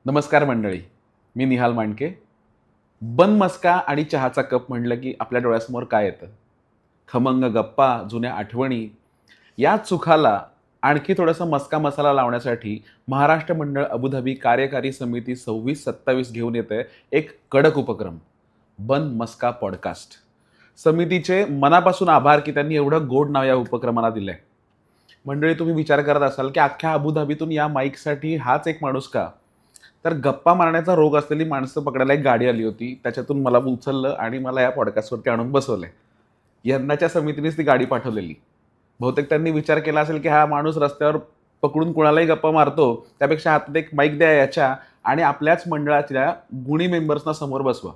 नमस्कार मंडळी, मी निहाल मांडके. बन मस्का आणि चहाचा कप म्हणलं की आपल्या डोळ्यासमोर काय येतं? खमंग गप्पा, जुन्या आठवणी. याच सुखाला आणखी थोडासा मस्का मसाला लावण्यासाठी महाराष्ट्र मंडळ अबुधाबी कार्यकारी समिती 26-27 घेऊन येते एक कडक उपक्रम, बन मस्का पॉडकास्ट. समितीचे मनापासून आभार की त्यांनी एवढं गोड नाव या उपक्रमाला दिलंय. मंडळी, तुम्ही विचार करत असाल की अख्ख्या अबुधाबीतून या माईकसाठी हाच एक माणूस का? तर गप्पा मारण्याचा रोग असलेली माणसं पकडायला एक गाडी आली होती. त्याच्यातून मला उचललं आणि मला या पॉडकास्टवरती आणून बसवलंय. यंदाच्या समितीनेच ती गाडी पाठवलेली. बहुतेक त्यांनी विचार केला असेल की हा माणूस रस्त्यावर पकडून कुणालाही गप्पा मारतो, त्यापेक्षा हातात एक माईक द्या याच्या आणि आपल्याच मंडळातल्या गुणी मेंबर्सना समोर बसवा.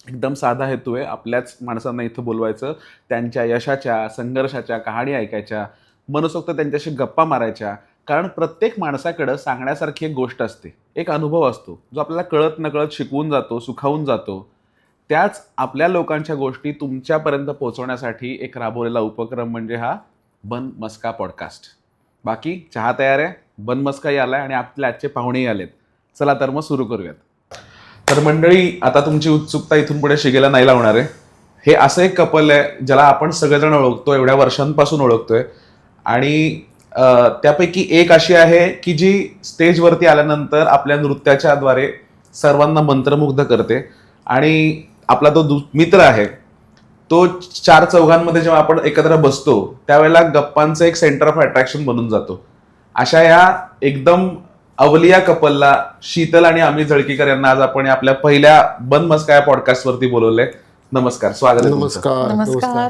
एकदम साधा हेतू आहे. आपल्याच माणसांना इथं बोलवायचं, त्यांच्या यशाच्या, संघर्षाच्या कहाणी ऐकायच्या, मनसोक्त त्यांच्याशी गप्पा मारायच्या. कारण प्रत्येक माणसाकडं सांगण्यासारखी एक गोष्ट असते, एक अनुभव असतो, जो आपल्याला कळत नकळत शिकवून जातो, सुखावून जातो. त्याच आपल्या लोकांच्या गोष्टी तुमच्यापर्यंत पोहोचवण्यासाठी एक राबवलेला उपक्रम म्हणजे हा बन मस्का पॉडकास्ट. बाकी चहा तयार आहे, बन मस्काही आलाय आणि आपले आजचे पाहुणेही आलेत. चला तर मग सुरू करूयात. तर मंडळी, आता तुमची उत्सुकता इथून पुढे शिगेला नाही लावणार आहे. हे असं एक कपल आहे ज्याला आपण सगळेजण ओळखतो, एवढ्या वर्षांपासून ओळखतोय. आणि त्यापैकी एक अशी आहे की जी स्टेजवरती आल्यानंतर आपल्या नृत्याच्याद्वारे सर्वांना मंत्रमुग्ध करते. आणि आपला तो मित्र आहे, तो चार चौघांमध्ये जेव्हा आपण एकत्र बसतो त्यावेळेला गप्पांचं एक सेंटर ऑफ अट्रॅक्शन बनून जातो. अशा या एकदम अवलिया कपलला, शीतल आणि अमित जळकीकर यांना आज आपण आपल्या पहिल्या बन मस्का या पॉडकास्ट वरती बोलवलंय. नमस्कार, स्वागत आहे तुमचं. नमस्कार.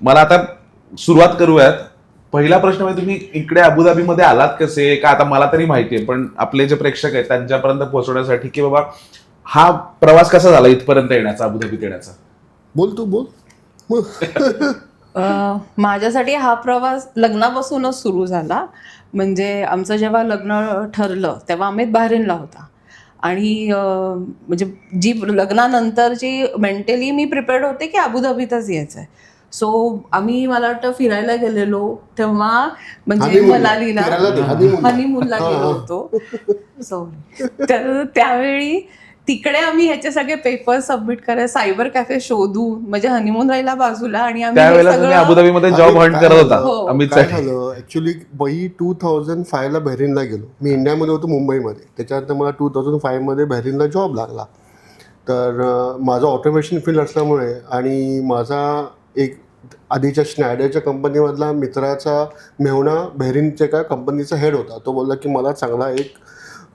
मला आता सुरुवात करूयात. पहिला प्रश्न म्हणजे तुम्ही इकडे अबुधाबीमध्ये आलात कसे? का आता मला तरी माहितीये, पण आपले जे प्रेक्षक आहेत त्यांच्यापर्यंत पोहोचवण्यासाठी की बाबा हा प्रवास कसा झाला इथपर्यंत येण्याचा, अबुधाबीत येण्याचा? बोल. माझ्यासाठी हा प्रवास लग्नापासूनच सुरू झाला. म्हणजे आमचं जेव्हा लग्न ठरलं तेव्हा अमित बहरीनला होता. आणि म्हणजे जी लग्नानंतरची मेंटली मी प्रिपेअर्ड होते की अबुधाबीतच यायचं आहे. सो आम्ही, मला वाटतं, फिरायला गेलेलो तेव्हा, म्हणजे मनालीला हनीमूनला गेलो होतो. तर त्यावेळी तिकडे आम्ही ह्याचे सगळे पेपर सबमिट करायला सायबर कॅफे शोधून, म्हणजे हनीमून राहिला बाजूला आणि आम्ही अबुधाबीमध्ये जॉब हंट करत होता. अमित काय झालं ऍक्च्युली, मी 2005 ला बहरीनला गेलो. मी इंडियामध्ये होतो, मुंबईमध्ये. त्याच्यानंतर मला 2005 मध्ये बहरीनला जॉब लागला. तर माझं ऑटोमेशन फील्ड असल्यामुळे आणि माझा एक आधीच्या स्नायडरच्या कंपनीमधला मित्राचा मेहुणा बहरीनच्या काय कंपनीचा हेड होता. तो बोलला की मला चांगला एक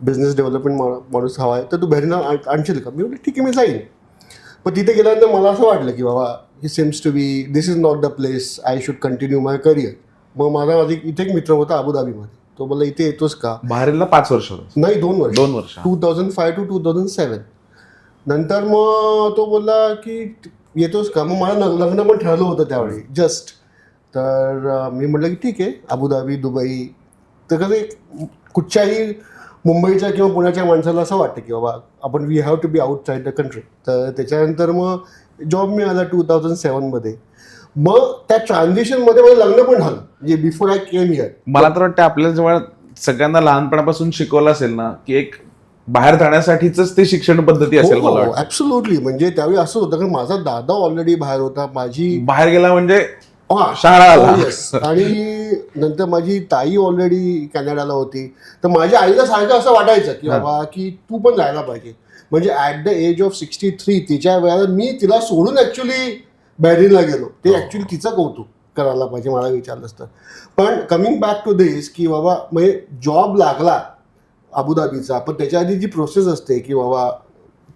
बिझनेस डेव्हलपमेंट माणूस हवा आहे, तर तू बहरीनला आणशील का? मी म्हटलं ठीक आहे, मी जाईन. पण तिथे गेल्यानंतर मला असं वाटलं की बाबा ही seems to be, this is not the place I should continue my career. मग माझा इथे एक मित्र होता अबुधाबीमध्ये. तो बोलला इथे येतोस का? बहरीनला 5 वर्ष? नाही, 2 वर्ष. 2005 to 2007. नंतर मग तो बोलला की येतोस का? मग मला लग्न पण ठरलं होतं त्यावेळी जस्ट. तर मी म्हटलं की ठीक आहे, अबुधाबी, दुबई. तर कसं कुठच्याही मुंबईच्या किंवा पुण्याच्या माणसाला असं वाटतं की बाबा आपण we have to be outside the country. तर त्याच्यानंतर मग जॉब मिळाला 2007 मध्ये. मग त्या ट्रान्झिशनमध्ये मला लग्न पण झालं, म्हणजे बिफोर आय केम हिअर. मला तर वाटतं आपल्याला जेव्हा सगळ्यांना लहानपणापासून शिकवलं असेल ना की एक बाहेर जाण्यासाठीच ते शिक्षण पद्धती असेल. मला वाटतं ऍब्सोल्युटली. म्हणजे त्यावेळी असं होतं की माझा दादा ऑलरेडी बाहेर होता. माझी बाहेर गेला म्हणजे शाळा. आणि नंतर माझी ताई ऑलरेडी कॅनडाला होती. तर माझ्या आईला सारखं असं वाटायचं की बाबा की तू पण जायला पाहिजे. म्हणजे ऍट द एज ऑफ 63 तिच्या वेळेला मी तिला सोडून ऍक्च्युली बहरीनला गेलो. ते ऍक्च्युली तिचं कौतुक करायला पाहिजे मला विचारलंच तर. पण कमिंग बॅक टू दिस की बाबा म्हणजे जॉब लागला अबुधाबीचा. पण त्याच्या आधी जी प्रोसेस असते की बाबा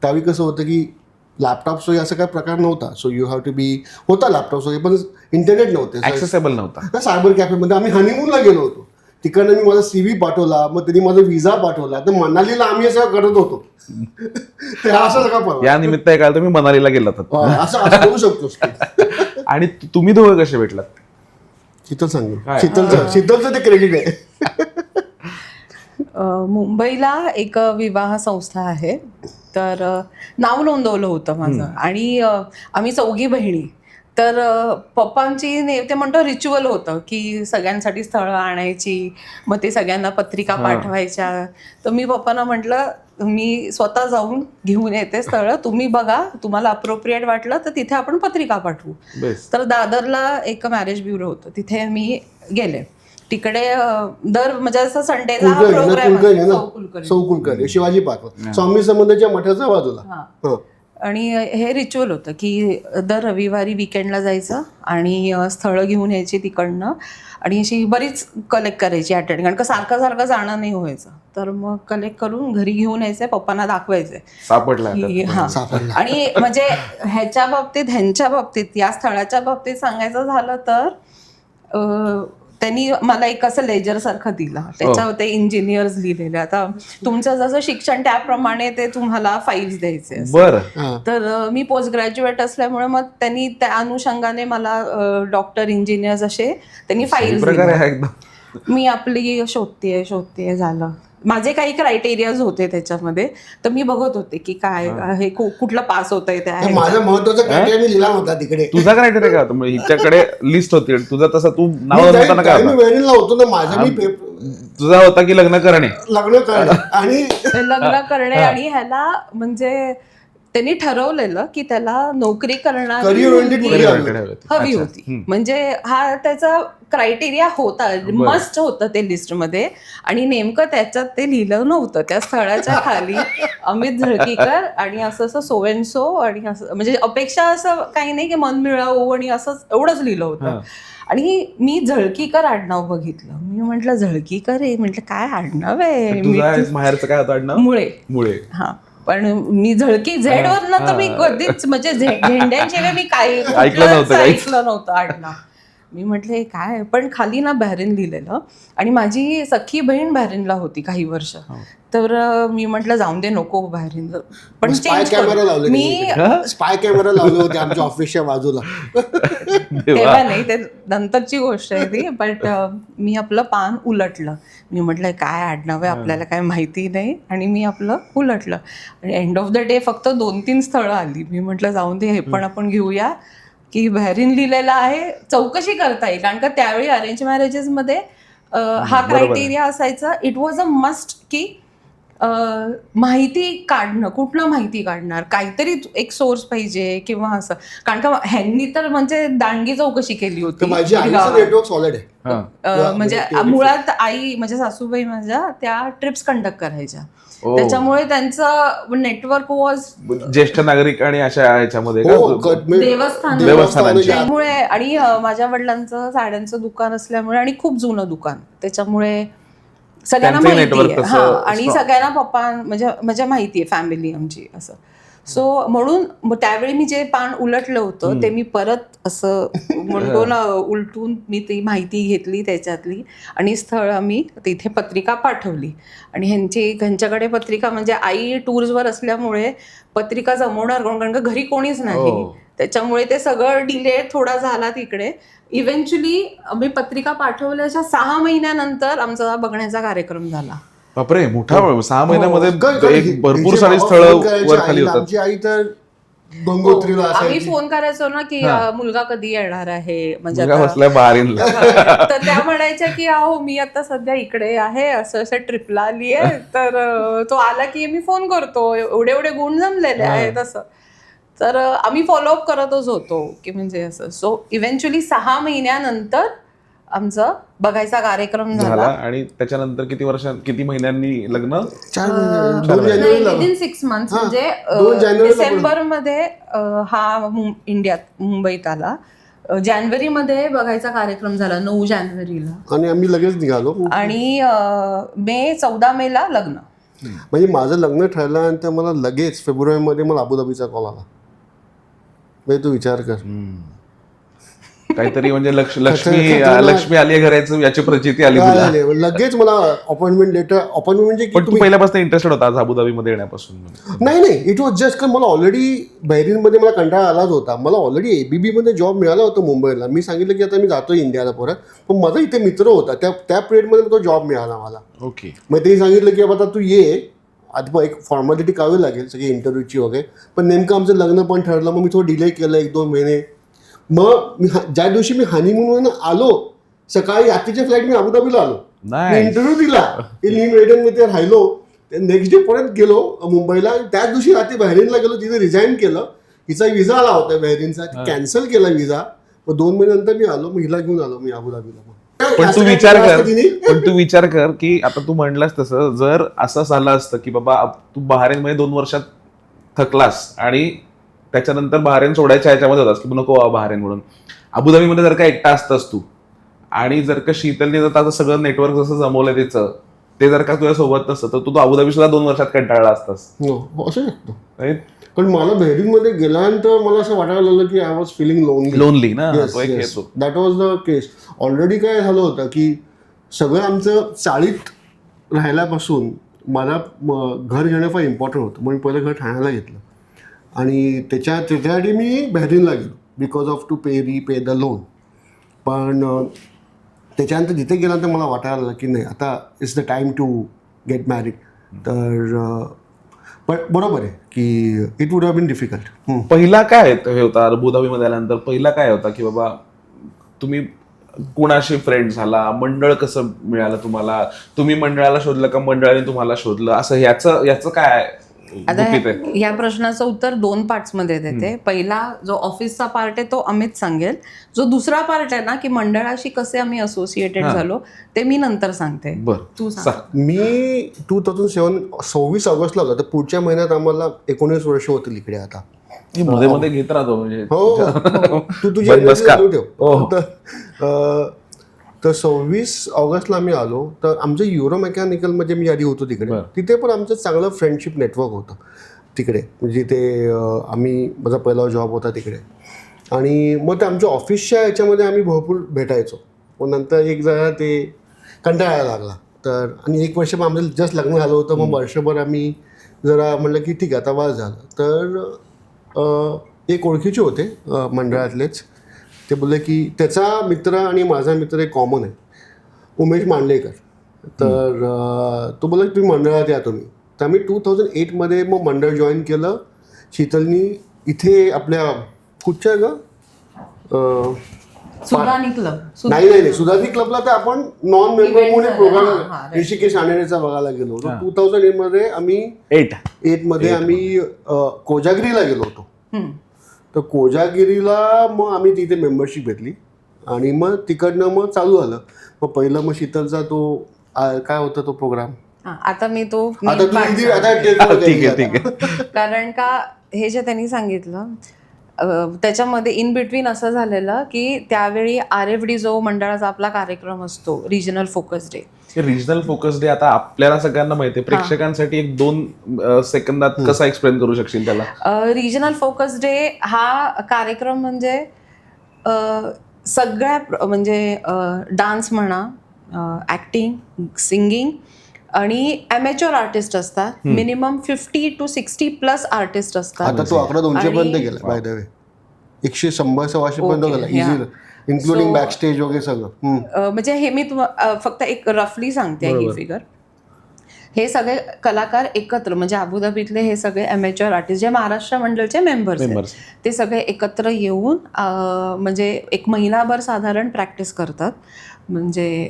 त्यावेळी कसं होतं की लॅपटॉप वगैरे असं काही प्रकार नव्हता. सो यू हॅव टू बी, होता लॅपटॉप वगैरे पण इंटरनेट नव्हते, ऍक्सेसेबल नव्हता. सायबर कॅफेमध्ये आम्ही हनीमूनला गेलो होतो. तिकडनं मी माझा CV पाठवला, मग त्यांनी माझा विजा पाठवला. तर मनालीला आम्ही असं करत होतो. असं सगळं या निमित्त काय तुम्ही मनालीला गेलात असं करू शकतो. आणि तुम्ही दोघं कसे भेटलात? शीतल सांगेल. शीतलचं ते क्रेडिट आहे. मुंबईला एक विवाह संस्था आहे. तर नाव नोंदवलं होतं माझं. आणि आम्ही 4 बहिणी. तर पप्पांची ते म्हणतो रिच्युअल होतं की सगळ्यांसाठी स्थळं आणायची, मग ते सगळ्यांना पत्रिका पाठवायच्या. तर मी पप्पांना म्हटलं मी स्वतः जाऊन घेऊन येते स्थळं, तुम्ही बघा, तुम्हाला अप्रोप्रिएट वाटलं तर तिथे आपण पत्रिका पाठवू. तर दादरला एक मॅरेज ब्युरो होतं, तिथे मी गेले. तिकडे म्हणजे असं संडेचा प्रोग्राम सौ कुलकर्णी शिवाजी पार्क स्वामी समर्थांच्या मठाच्या बाजूला. आणि हे रिच्युअल होतं की दर रविवारी विकेंडला जायचं आणि स्थळं घेऊन यायची तिकडनं आणि अशी बरीच कलेक्ट करायची अटेंड, कारण का सारखं सारखं जाणं नाही व्हायचं. तर मग कलेक्ट करून घरी घेऊन यायचंय, पप्पांना दाखवायचे हां. आणि म्हणजे ह्यांच्या बाबतीत या स्थळाच्या बाबतीत सांगायचं झालं तर त्यांनी मला एक असं लेजर सारखं दिलं, त्याच्यावर ते इंजिनियर्स लिहिलेले. आता तुमचं जसं शिक्षण त्याप्रमाणे ते तुम्हाला फाईल्स द्यायचे. तर मी पोस्ट ग्रॅज्युएट असल्यामुळे मग त्यांनी त्या अनुषंगाने मला डॉक्टर, इंजिनियर्स असे त्यांनी फाईल्स दिले. मी आपली शोधतेय झालं. माझे काही क्रायटेरियाज होते त्याच्यामध्ये, तर मी बघत होते की काय हे कुठलं पास होत आहे. त्या माझा महत्वाचा क्रायटेरिया लिहिला होता तिकडे. तुझा क्रायटेरिया काय होता? हिच्याकडे लिस्ट होती, तुझा तसा तू नाव काय होतो ना माझा, मी तुझा होता की लग्न करणे आणि लग्न करणे. आणि ह्याला म्हणजे त्यांनी ठरवलेलं की त्याला नोकरी करणारी हवी होती. म्हणजे हा त्याचा क्रायटेरिया होता, मस्ट होतं ते लिस्टमध्ये. आणि नेमकं त्याच्यात ते लिहिलं नव्हतं. त्या स्थळाच्या खाली अमित झळकीकर आणि असं सो अँड सो आणि असं, म्हणजे अपेक्षा असं काही नाही की मन मिळावं आणि असं एवढंच लिहिलं होतं. आणि मी झळकीकर आडनाव बघितलं, मी म्हंटल झळकीकर आहे, म्हटलं काय आडनाव आहे. माहेरचं काय होतं आडनाव? मुळे. हा, पण मी झळकी झेड वरनं तर मी कधीच म्हणजे झेंड्यांशिवाय मी काही ऐकलं नव्हतं आडनाव. मी म्हटले काय, पण खाली ना बहरीन लिहिलेलं. आणि माझी सख्खी बहीण बहरीनला होती काही वर्ष. तर मी म्हटलं जाऊन दे, नको बहरीन. पण मी स्पाय कॅमेरा लावले होते आमच्या ऑफिसच्या बाजूला. तेव्हा नाही, ते नंतरची गोष्ट आहे ती. बट मी आपलं पान उलटलं. मी म्हटलं काय आडनाव आहे, आपल्याला काय माहिती नाही. आणि मी आपलं उलटलं. आणि एंड ऑफ द डे फक्त 2-3 स्थळं आली. मी म्हटलं जाऊन दे, हे पण आपण घेऊया की बहरीन लिहिलेला आहे, चौकशी करता येईल. कारण का त्यावेळी अरेंज मॅरेजेसमध्ये हा क्रायटेरिया असायचा. इट वॉज अ मस्ट की माहिती काढणं, कुठलं माहिती काढणार, काहीतरी एक सोर्स पाहिजे किंवा असं. कारण का ह्यांनी तर म्हणजे दांडगी चौकशी केली होती. म्हणजे मुळात आई, म्हणजे सासूबाई माझ्या, त्या ट्रिप्स कंडक्ट करायच्या. त्याच्यामुळे त्यांचं नेटवर्क वॉज ज्येष्ठ नागरिक आणि अशा ह्याच्यामध्ये देवस्थान. त्यामुळे आणि माझ्या वडिलांचं साड्यांचं दुकान असल्यामुळे आणि खूप जुनं दुकान, त्याच्यामुळे सगळ्यांना माहिती आहे. हा, आणि सगळ्यांना पप्पा म्हणजे माहिती आहे फॅमिली आमची असं. सो म्हणून त्यावेळी मी जे पान उलटलं होतं ते मी परत असं म्हणतो ना उलटून मी ती माहिती घेतली त्याच्यातली. आणि स्थळ आम्ही तिथे पत्रिका पाठवली. आणि ह्यांच्याकडे पत्रिका, म्हणजे आई टूर्सवर असल्यामुळे पत्रिका जमवणार कोण, कारण का घरी कोणीच नाही. त्याच्यामुळे ते सगळं डिले थोडा झाला तिकडे. इव्हेंच्युअली आम्ही पत्रिका पाठवल्याच्या 6 महिन्यानंतर आमचा बघण्याचा कार्यक्रम झाला. बापरे, मोठा 6 महिन्यामध्ये भरपूर सारी स्थळं वर खाली होतात. आमची आई तर गंगोत्रीला आम्ही फोन करायचो ना की मुलगा कधी येणार आहे, म्हणजे तर त्या म्हणायच्या की अहो मी आता सध्या इकडे आहे, असं ट्रिपला आली आहे. तर तो आला की मी फोन करतो, एवढे गुण जमलेले आहेत असं. तर आम्ही फॉलोअप करतच होतो की म्हणजे असं. सो इव्हेंच्युअली 6 महिन्यानंतर आमचा बघायचा कार्यक्रम झाला. आणि त्याच्यानंतर किती महिन्यांनी लग्न? विदिन 6 मंथ्स, म्हणजे डिसेंबरमध्ये हा मुंबईत आला. जानेवारीमध्ये बघायचा कार्यक्रम झाला, 9 जानेवारीला. आणि आम्ही लगेच निघालो. आणि 14 मेला लग्न. म्हणजे माझं लग्न ठरल्यानंतर मला लगेच फेब्रुवारीमध्ये मला अबुधाबीचा कॉल आला. म्हणजे तू विचार कर, काहीतरी म्हणजे लक्ष्मी आली घराचं याची प्रचिती आली. लगेच मला अपॉइंटमेंट लेटर, अपॉइंटमेंट म्हणजे. पण तू पहिल्यापासून इंटरेस्टेड होता अबुधाबीमध्ये येण्यापासून? नाही, इट वॉज जस्ट का मला ऑलरेडी बहरीनमध्ये मला कंटाळा आलाच होता. मला ऑलरेडी ABB मध्ये जॉब मिळाला होता मुंबईला. मी सांगितलं की आता मी जातो इंडियाला परत. पण माझा इथे मित्र होता, त्या पिरियडमध्ये तो जॉब मिळाला मला. ओके. मग ते सांगितलं की आता तू ये, आधी एक फॉर्मॅलिटी करावी लागेल सगळी इंटरव्ह्यूची वगैरे. पण नेमकं आमचं लग्न पण ठरलं. मग मी थोडं डिले केलं 1-2 महिने. मग ज्या दिवशी मी हनीमून आलो सकाळी रात्रीच्या फ्लाईट मी अबुधाबीला आलो, मी नाही इंटरव्ह्यू दिला मध्ये राहिलो, नेक्स्ट डे परत गेलो मुंबईला, त्याच दिवशी रात्री बहरीनला गेलो, तिथे रिझाईन केलं, हिचा विजा आला होता बहरीनचा, कॅन्सल केला विजा, मग 2 महिन्यानंतर मी आलो, मग हिला घेऊन आलो मी अबुधाबीला. पण तू विचार कर की आता तू म्हणलास तसं, जर असं झालं असतं की बाबा तू बहारेनमध्ये 2 वर्षात थकलास आणि त्याच्यानंतर बहारेन सोडायच्या ह्याच्यामध्ये होतास की नको बहारेन म्हणून, अबुधाबीमध्ये जर का एकटा असतास तू आणि जर का शीतलने जर आता सगळं नेटवर्क जसं जमवलं तिचं ते जर का तुझ्या सोबत नसतं तर तू अबुधाबी सुद्धा 2 वर्षात कंटाळला असतास. असू शकतो, Right? पण मला बहरीनमध्ये गेल्यानंतर मला असं वाटायला लागलं की आय वॉज फिलिंग लोनली ना, तो एक येतो. That was the case. Already काय झालं होतं की सगळं आमचं चाळीत राहिल्यापासून मला घर घेणं फार इम्पॉर्टंट होतं, म्हणून पहिलं घर ठाण्याला घेतलं आणि त्याच्यासाठी मी बहरीनला गेलो because of to pay the loan. पण त्याच्यानंतर जिथे गेल्यानंतर मला वाटायला लागलं की नाही आता it's the time to get married. तर पण बरोबर आहे की it would have been difficult. पहिला काय हे होता अबुधाबीमध्ये आल्यानंतर, पहिला काय होता की बाबा तुम्ही कुणाशी फ्रेंड झाला, मंडळ कसं मिळालं तुम्हाला, तुम्ही मंडळाला शोधलं का मंडळाने तुम्हाला शोधलं, असं याचं काय आता गुपित आहे? या प्रश्नाचं उत्तर 2 पार्ट्समध्ये देते. पहिला जो ऑफिसचा पार्ट आहे तो अमित सांगेल, जो दुसरा पार्ट आहे ना की मंडळाशी कसे आम्ही असोसिएटेड झालो ते मी नंतर सांगते. बरं, तू सांग. मी 26 ऑगस्टला होता, तर पुढच्या महिन्यात आम्हाला 19 वर्ष होतील इकडे आता. मध्ये मध्ये घेत राहतो म्हणजे हो, तू तुझी बस का? चालू ठेव. तर 26 ऑगस्टला मी आलो, तर आमचं युरो मेकॅनिकलमध्ये मी आधी होतो तिकडे, तिथे पण आमचं चांगलं फ्रेंडशिप नेटवर्क होतं तिकडे, म्हणजे ते माझा पहिला जॉब होता तिकडे आणि मग ते आमच्या ऑफिसच्या याच्यामध्ये आम्ही भरपूर भेटायचो. मग नंतर एक जरा ते कंटाळायला लागला, तर आणि 1 वर्ष आमचं जस्ट लग्न झालं होतं, मग वर्षभर आम्ही जरा म्हणलं की ठीक आहे आता वाज झालं. तर एक ओळखीचे होते मंडळातलेच, ते बोलले की त्याचा मित्र आणि माझा मित्र एक कॉमन आहे, उमेश मांडलेकर. तर तो बोलला तुम्ही मंडळात या तुम्ही. तर आम्ही 2008मध्ये मग मंडळ जॉईन केलं शीतलनी इथे आपल्या कुठच्या सुदानी क्लब. नाही सुधारणी क्लबला तर आपण नॉन मेंबर म्हणून प्रोग्राम ऋषिकेश आनेरेचा बघायला गेलो होतो. 2008मध्ये आम्ही 8मध्ये आम्ही कोजागिरीला गेलो होतो. तर कोजागिरीला मग आम्ही तिथे मेंबरशिप घेतली आणि मग तिकडनं मग चालू झालं. मग पहिलं मग शीतलचा तो काय होता तो प्रोग्राम, आता मी तो ठीक आहे. कारण का हे जे त्यांनी सांगितलं त्याच्यामध्ये इन बिटवीन असं झालेलं की त्यावेळी RFD जो मंडळाचा आपला कार्यक्रम असतो, regional focus day. Regional focus day आता आपल्याला सगळ्यांना माहिती आहे, प्रेक्षकांसाठी 1-2 सेकंदात कसा एक्सप्लेन करू शकशील त्याला? रिजनल फोकस डे हा कार्यक्रम म्हणजे सगळ्या म्हणजे डान्स म्हणा, ऍक्टिंग, सिंगिंग आणि अमेच्युअर आर्टिस्ट असतात. मिनिमम 50 to 60+ आर्टिस्ट असतात. आता तो आकडा 200 पर्यंत गेला बाय द वे, 100-100-150 पर्यंत गेला इझी, इन्क्लुडिंग बॅक स्टेज वगैरे सगळं. म्हणजे हे मी फक्त एक रफली सांगते ही फिगर. हे सगळे कलाकार एकत्र म्हणजे अबुधाबीतले हे सगळे अमेच्युअर आर्टिस्ट जे महाराष्ट्र मंडळचे मेंबर्स ते सगळे एकत्र येऊन म्हणजे 1 महिनाभर साधारण प्रॅक्टिस करतात. म्हणजे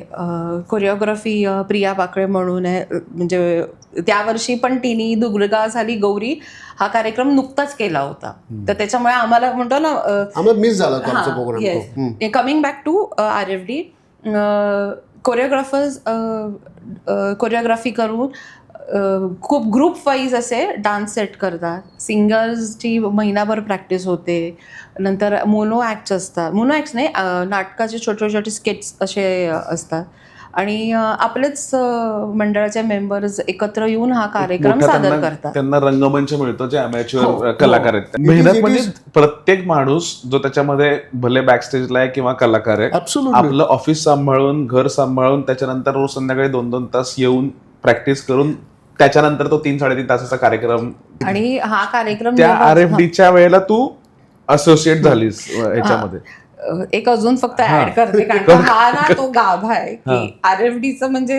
कोरिओग्राफी प्रिया पाकळे म्हणून आहे, म्हणजे त्यावर्षी पण टिनी, दुर्गा झाली, गौरी हा कार्यक्रम नुकताच केला होता. तर त्याच्यामुळे आम्हाला म्हणतो ना आम्हाला मिस झाला तो आमचा programme. Coming back to RFD, choreographers choreography करून खूप ग्रुप वाईज असे डान्स सेट करतात. सिंगर्सची महिनाभर प्रॅक्टिस होते. नंतर मोनो ॲक्ट्स असतात, मोनो ॲक्ट्स नाही, नाटकाचे छोटे छोटे स्केट्स असे असतात आणि आपलेच मंडळाचे मेंबर्स एकत्र येऊन हा कार्यक्रम सादर करतात. त्यांना रंगमंच मिळतो जे अमॅच्युअर कलाकार आहेत. मेहनत म्हणजे प्रत्येक माणूस जो त्याच्यामध्ये भले बॅक स्टेजला आहे किंवा कलाकार आहे, आपलं ऑफिस सांभाळून, घर सांभाळून, त्याच्यानंतर रोज संध्याकाळी 2-2 तास येऊन प्रॅक्टिस करून त्याच्यानंतर तो 3-3.5 तासाचा कार्यक्रम. आणि हा कार्यक्रम त्या RFDच्या वेळेला तू असोसिएट झालीस ह्याच्यामध्ये. एक अजून फक्त ऍड करते, कारण हा ना तो गाभा आहे की RFDचं म्हणजे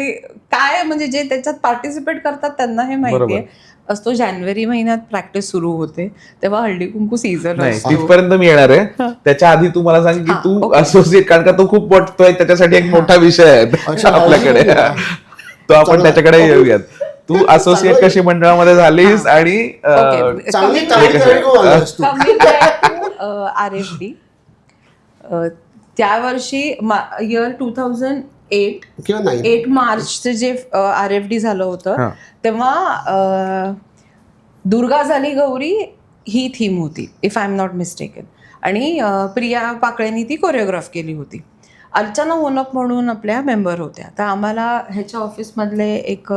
काय म्हणजे जे त्याच्यात पार्टिसिपेट करतात त्यांना हे माहिती बरोबर. आहे. असतो जानेवारी महिन्यात प्रॅक्टिस सुरू होते, तेव्हा हळदी कुंकू सीझन नाही असतो. तिथपर्यंत मी येणार आहे. त्याच्या आधी तू मला सांग की हा, तू ओके. असोसिएट, कारण का तो खूप वाटतोय त्याच्यासाठी एक मोठा विषय आहे अच्छा, आपल्याकडे. तो आपण चांगला. त्याच्याकडे येऊयात. तू असोसिएट चांगला. कशी मंडळामध्ये झालीस आणि ओके. चांगली Coming तयारी back- तयारी करून आलास तू. coming back to, RFD. त्या वर्षी इयर 2008 किंवा नाही 8 मार्चचं जे RFD झालं होतं, हा. तेव्हा दुर्गा झाली गौरी ही थीम होती, if I am not mistaken. आणि प्रिया पाकळेनी ती कोरिओग्राफ केली होती. अर्चना होनप म्हणून आपल्या मेंबर होत्या. तर आम्हाला ह्याच्या ऑफिसमधले एक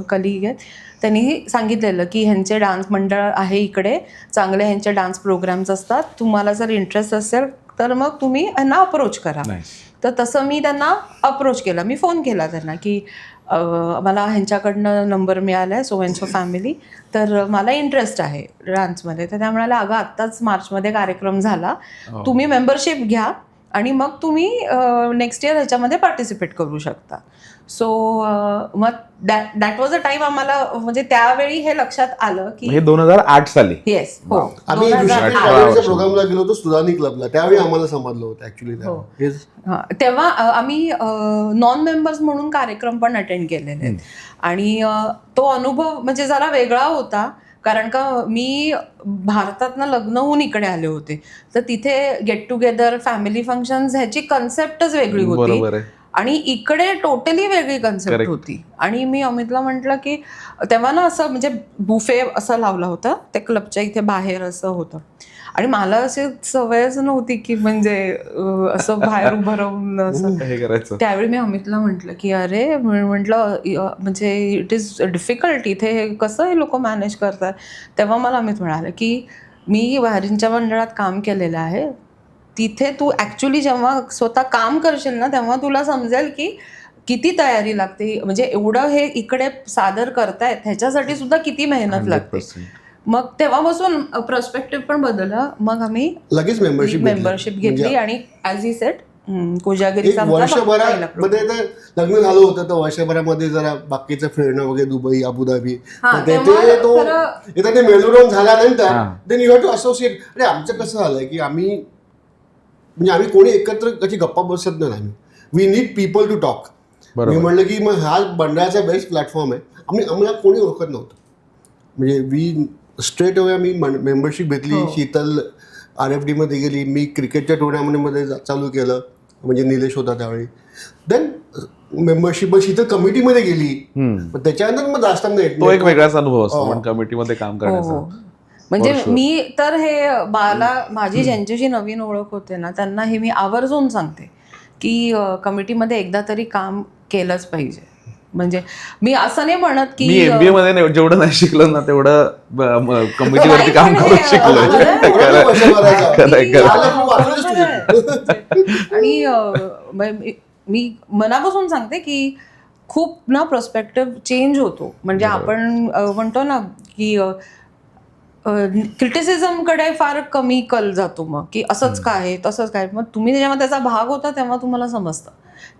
कलिग आहेत, त्यांनी सांगितलेलं की ह्यांचे डान्स मंडळ आहे इकडे, चांगले ह्यांचे डान्स प्रोग्राम्स असतात, तुम्हाला जर इंटरेस्ट असेल तर मग तुम्ही यांना अप्रोच करा. Nice. तर तसं मी त्यांना अप्रोच केला, मी फोन केला त्यांना की मला ह्यांच्याकडनं नंबर मिळाला आहे, सो अँड सो फॅमिली, तर मला इंटरेस्ट आहे डान्समध्ये. तर त्या म्हणाल्या, अगं आत्ताच मार्चमध्ये कार्यक्रम झाला, तुम्ही मेंबरशिप घ्या आणि मग तुम्ही नेक्स्ट इयर ह्याच्यामध्ये पार्टिसिपेट करू शकता. सो मग दॅट वॉज अ टाईम आम्हाला, म्हणजे त्यावेळी हे लक्षात आलं की हे 2008 साली. येस, हो, आम्ही 2008. प्रोग्रामला गेलो होतो सुधानी क्लबला, त्यावेळी आम्हाला समजलं होतं ऍक्च्युली. हां, तेव्हा आम्ही नॉन मेंबर्स म्हणून कार्यक्रम पण अटेंड केलेले आहेत. आणि तो अनुभव म्हणजे जरा वेगळा होता, कारण का मी भारतातनं लग्न होऊन इकडे आले होते, तर तिथे गेट टुगेदर, फॅमिली फंक्शन्स ह्याची कन्सेप्टच वेगळी होती. बरोबर आहे. आणि इकडे टोटली वेगळी कन्सेप्ट Correct. होती. आणि मी अमितला म्हटलं की तेव्हा ना असं म्हणजे बुफे असं लावलं होतं, ते क्लबच्या इथे बाहेर असं होतं. आणि मला अशी सवयच नव्हती की म्हणजे असं बाहेर उभं राहून असं. हे करायचं. त्यावेळी मी अमितला म्हटलं की अरे, म्हटलं म्हणजे इट इज डिफिकल्ट, इथे हे कसं हे लोक मॅनेज करतात. तेव्हा मला अमित म्हणाले की मी बाहेरच्या मंडळात काम केलेलं आहे, तिथे तू ॲक्च्युली जेव्हा स्वतः काम करशील ना, तेव्हा तुला समजेल की किती तयारी लागते, म्हणजे एवढं हे इकडे सादर करतायत ह्याच्यासाठी सुद्धा किती मेहनत लागते. 100%. मग तेव्हापासून पर्स्पेक्टिव्ह पण बदलला. मग आम्ही लगेच मेंबरशिप घेतली आणि ॲज ही सेट कोजागिरी एक वर्षभरामध्ये तर लग्न झालं होतं, तर वर्षभरामध्ये जरा बाकीचं फिरणं वगैरे, दुबई, अबुधाबी, हा, ते तेव्हा तो खरं- एकदा ते मेलून झाल्यानंतर हा. Then you have to associate. अरे आमचं कसं झालंय की आम्ही म्हणजे आम्ही कोणी एकत्र कशी गप्पा बसत नाही. आम्ही we need people to talk. मी म्हणलं की मग हा मंडळाचा बेस्ट प्लॅटफॉर्म आहे. आम्हाला कोणी ओळखत नव्हतं, म्हणजे वी स्ट्रेट अवे आम्ही मेंबरशिप घेतली. शीतल RFD मध्ये गेली, मी क्रिकेटच्या टुर्नामेंटमध्ये चालू केलं, म्हणजे निलेश होता त्यावेळी. देन मेंबरशिप शीतल कमिटीमध्ये गेली, पण त्याच्यानंतर मग जास्त नाही. तो एक वेगळाच अनुभव असतो पण कमिटीमध्ये काम हो, करण्याचा. हो. म्हणजे मी तर हे माझी ज्यांच्याशी नवीन ओळख होते ना, त्यांना हे मी आवर्जून सांगते की कमिटीमध्ये एकदा तरी काम केलंच पाहिजे. म्हणजे मी असं नाही म्हणत की मी MBA मध्ये जेवढं नाही शिकलो ना, तेवढं कमिटीवरती काम नाही, करून पण शिकलोय. आणि मी मनापासून सांगते की खूप ना पर्स्पेक्टिव्ह चेंज होतो. म्हणजे आपण म्हणतो ना की क्रिटिसिझमकडे फार कमी कल जातो, मग की असंच काय तसंच काय. मग तुम्ही जेव्हा त्याचा भाग होता तेव्हा तुम्हाला समजतं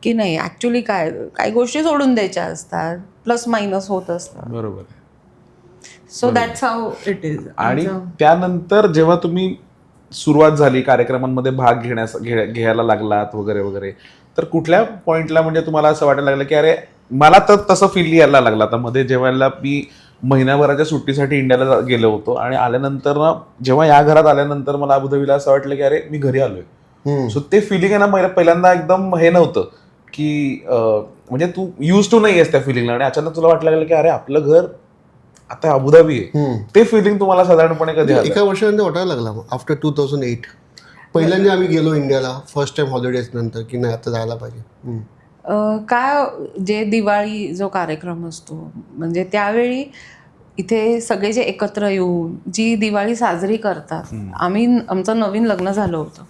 की नाही, ॲक्च्युली काही गोष्टी सोडून द्यायच्या असतात, प्लस मायनस होत असतात. बरोबर. So that's how it is. आणि त्यानंतर जेव्हा तुम्ही सुरुवात झाली, कार्यक्रमांमध्ये भाग घ्यायला लागलात वगैरे वगैरे, तर कुठल्या पॉइंटला म्हणजे तुम्हाला असं वाटायला लागलं की अरे मला तर तसं फील यायला लागला. आता मध्ये जेव्हा मी महिनाभराच्या सुट्टीसाठी इंडियाला गेलो होतो आणि आल्यानंतर ना, जेव्हा या घरात आल्यानंतर मला अबुधाबीला असं वाटलं की अरे मी घरी आलोय. सो ते फिलिंग आहे ना, पहिल्यांदा एकदम हे नव्हतं की म्हणजे तू यूज टू नाही आहेस त्या फिलिंगला, आणि अचानक तुला वाटलं लागलं की अरे आपलं घर आता अबुधाबी आहे. ते फिलिंग तुम्हाला साधारणपणे कधी आलं? एका वर्षानंतर वाटायला लागला. आफ्टर 2008 पहिल्यांदा आम्ही गेलो इंडियाला, फर्स्ट टाइम हॉलिडेज नंतर, की नाही आता जायला पाहिजे. काय जे दिवाळी जो कार्यक्रम असतो, म्हणजे त्यावेळी इथे सगळे जे एकत्र येऊन जी दिवाळी साजरी करतात. आमचं नवीन लग्न झालं होतं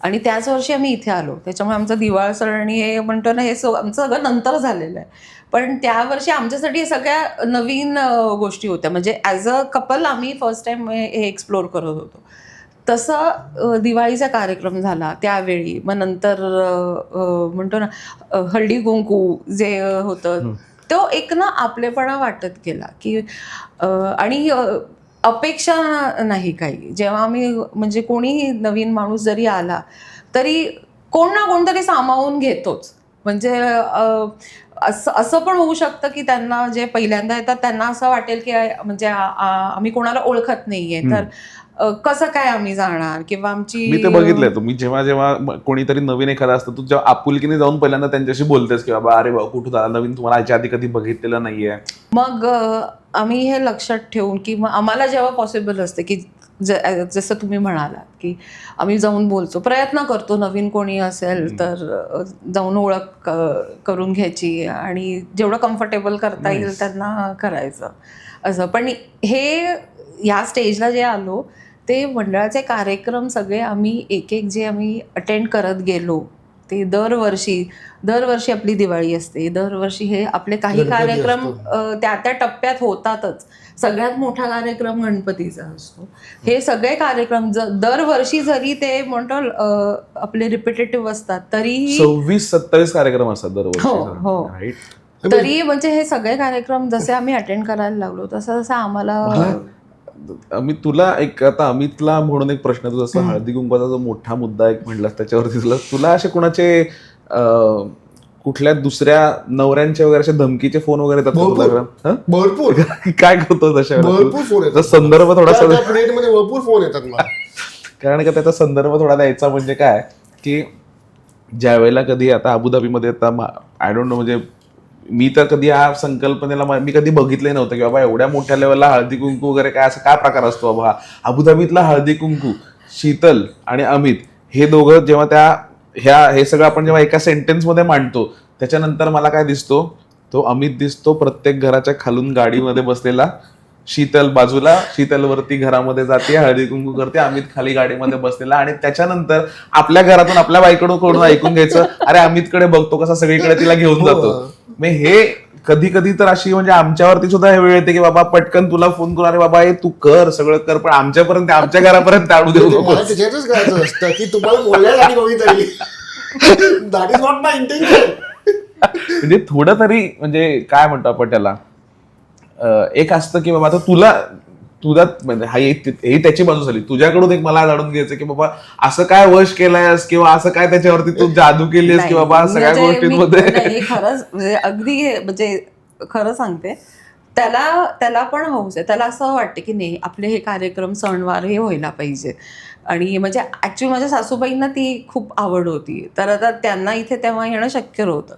आणि त्याच वर्षी आम्ही इथे आलो, त्याच्यामुळे आमचं दिवाळ सण हे म्हणतो ना, हे आमचं सगळं नंतर झालेलं आहे. पण त्या वर्षी आमच्यासाठी सगळ्या नवीन गोष्टी होत्या. म्हणजे ॲज अ कपल आम्ही फर्स्ट टाइम हे एक्सप्लोर करत होतो. तसं दिवाळीचा कार्यक्रम झाला त्यावेळी. मग नंतर म्हणतो ना हळदी कुंकू जे होतं, तो एक ना आपलेपणा वाटत गेला की आणि अपेक्षा नाही काही. जेव्हा आम्ही म्हणजे कोणीही नवीन माणूस जरी आला तरी कोण ना कोणतरी सामावून घेतोच. म्हणजे असं असं पण होऊ शकतं की त्यांना जे पहिल्यांदा येतात त्यांना असं वाटेल की म्हणजे आम्ही कोणाला ओळखत नाहीये, तर कसं काय आम्ही जाणार किंवा आमची मी ते बघितलंय. तुम्ही जेव्हा जेव्हा कोणीतरी नवीन एखादा असतं, तू जेव्हा आपुलकीने जाऊन पहिल्यांदा त्यांच्याशी बोलतेस की बाबा अरे बाबा कुठं आला नवीन, तुम्हाला याच्या आधी कधी बघितलेलं नाहीये. मग आम्ही हे लक्षात ठेवून की आम्हाला जेव्हा पॉसिबल असते की जसं तुम्ही म्हणालात की आम्ही जाऊन बोलतो, प्रयत्न करतो नवीन कोणी असेल तर जाऊन ओळख करून घ्यायची आणि जेवढं कम्फर्टेबल करता येईल त्यांना करायचं असं. पण हे ह्या स्टेजला जे आलो ते मंडळाचे कार्यक्रम सगळे आम्ही एक एक जे आम्ही अटेंड करत गेलो ते दरवर्षी आपली दिवाळी असते, दरवर्षी हे आपले काही गणपती कार्यक्रम असतो. त्या त्या टप्प्यात होतातच. सगळ्यात मोठा कार्यक्रम गणपतीचा असतो. हे सगळे कार्यक्रम दरवर्षी जरी ते म्हणतो आपले रिपिटेटिव्ह असतात तरीही 26-27 कार्यक्रम असतात दरवर्षी. हो. Right? तरी म्हणजे हे सगळे कार्यक्रम जसे आम्ही अटेंड करायला लागलो तसं तसं आम्हाला अमित, तुला एक आता अमितला म्हणून एक प्रश्न, तू जसं हळदी कुंकवाचा जो मोठा मुद्दा एक म्हणलास त्याच्यावरती तुला असे कोणाचे कुठल्या दुसऱ्या नवऱ्यांचे वगैरे असे धमकीचे फोन वगैरे येतात का तुला? भरपूर काय करतो तशा भरपूर फोन येतात. संदर्भ थोडासा मध्ये भरपूर फोन येतात मला. कारण का त्याचा संदर्भ थोडा द्यायचा म्हणजे काय की ज्या वेळेला कधी आता अबुधाबीमध्ये आता आय डोंट नो, म्हणजे मी तर कधी या संकल्पनेला मी कधी बघितलं नव्हतं की बाबा एवढ्या मोठ्या लेवलला हळदी कुंकू वगैरे काय असं काय प्रकार असतो बाबा. अबुधाबीतला हळदी कुंकू, शीतल आणि अमित हे दोघं जेव्हा हे सगळं आपण जेव्हा एका सेंटेन्समध्ये मांडतो त्याच्यानंतर मला काय दिसतो, तो अमित दिसतो प्रत्येक घराच्या खालून गाडीमध्ये बसलेला, शीतल बाजूला, शीतलवरती घरामध्ये जाते, हळदी कुंकू करते, अमित खाली गाडीमध्ये बसलेला, आणि त्याच्यानंतर आपल्या घरातून आपल्या बाईकडून ऐकून घ्यायचं अरे अमितकडे बघतो कसा सगळीकडे तिला घेऊन जातो. मग हे कधी कधी तर अशी म्हणजे आमच्यावरती सुद्धा हे वेळ येते की बाबा पटकन तुला फोन करून अरे बाबा हे तू कर सगळं कर, पण आमच्यापर्यंत आमच्या घरापर्यंत आणू देऊ नको. त्याच्यातच करायचं असतं की तुम्हाला बोलायला कोणीतरी that is not my intention. म्हणजे थोडं तरी म्हणजे काय म्हणतो आपण त्याला, एक असतं की बाबा आता तुझा म्हणजे ही त्याची बाजू झाली, तुझ्याकडून एक मला जाणून घ्यायचं की बाबा असं काय वश केलायस किंवा असं काय त्याच्यावरती तू जादू केलीस की बाबा सगळ्या गोष्टींमध्ये. खरंच म्हणजे अगदी म्हणजे खरं सांगते, त्याला पण हौस आहे. त्याला असं वाटतं की नाही आपले हे कार्यक्रम सणवार हे व्हायला पाहिजे. आणि म्हणजे ऍक्च्युली माझ्या सासूबाईंना ती खूप आवड होती, तर आता त्यांना इथे तेव्हा येणं शक्य नव्हतं.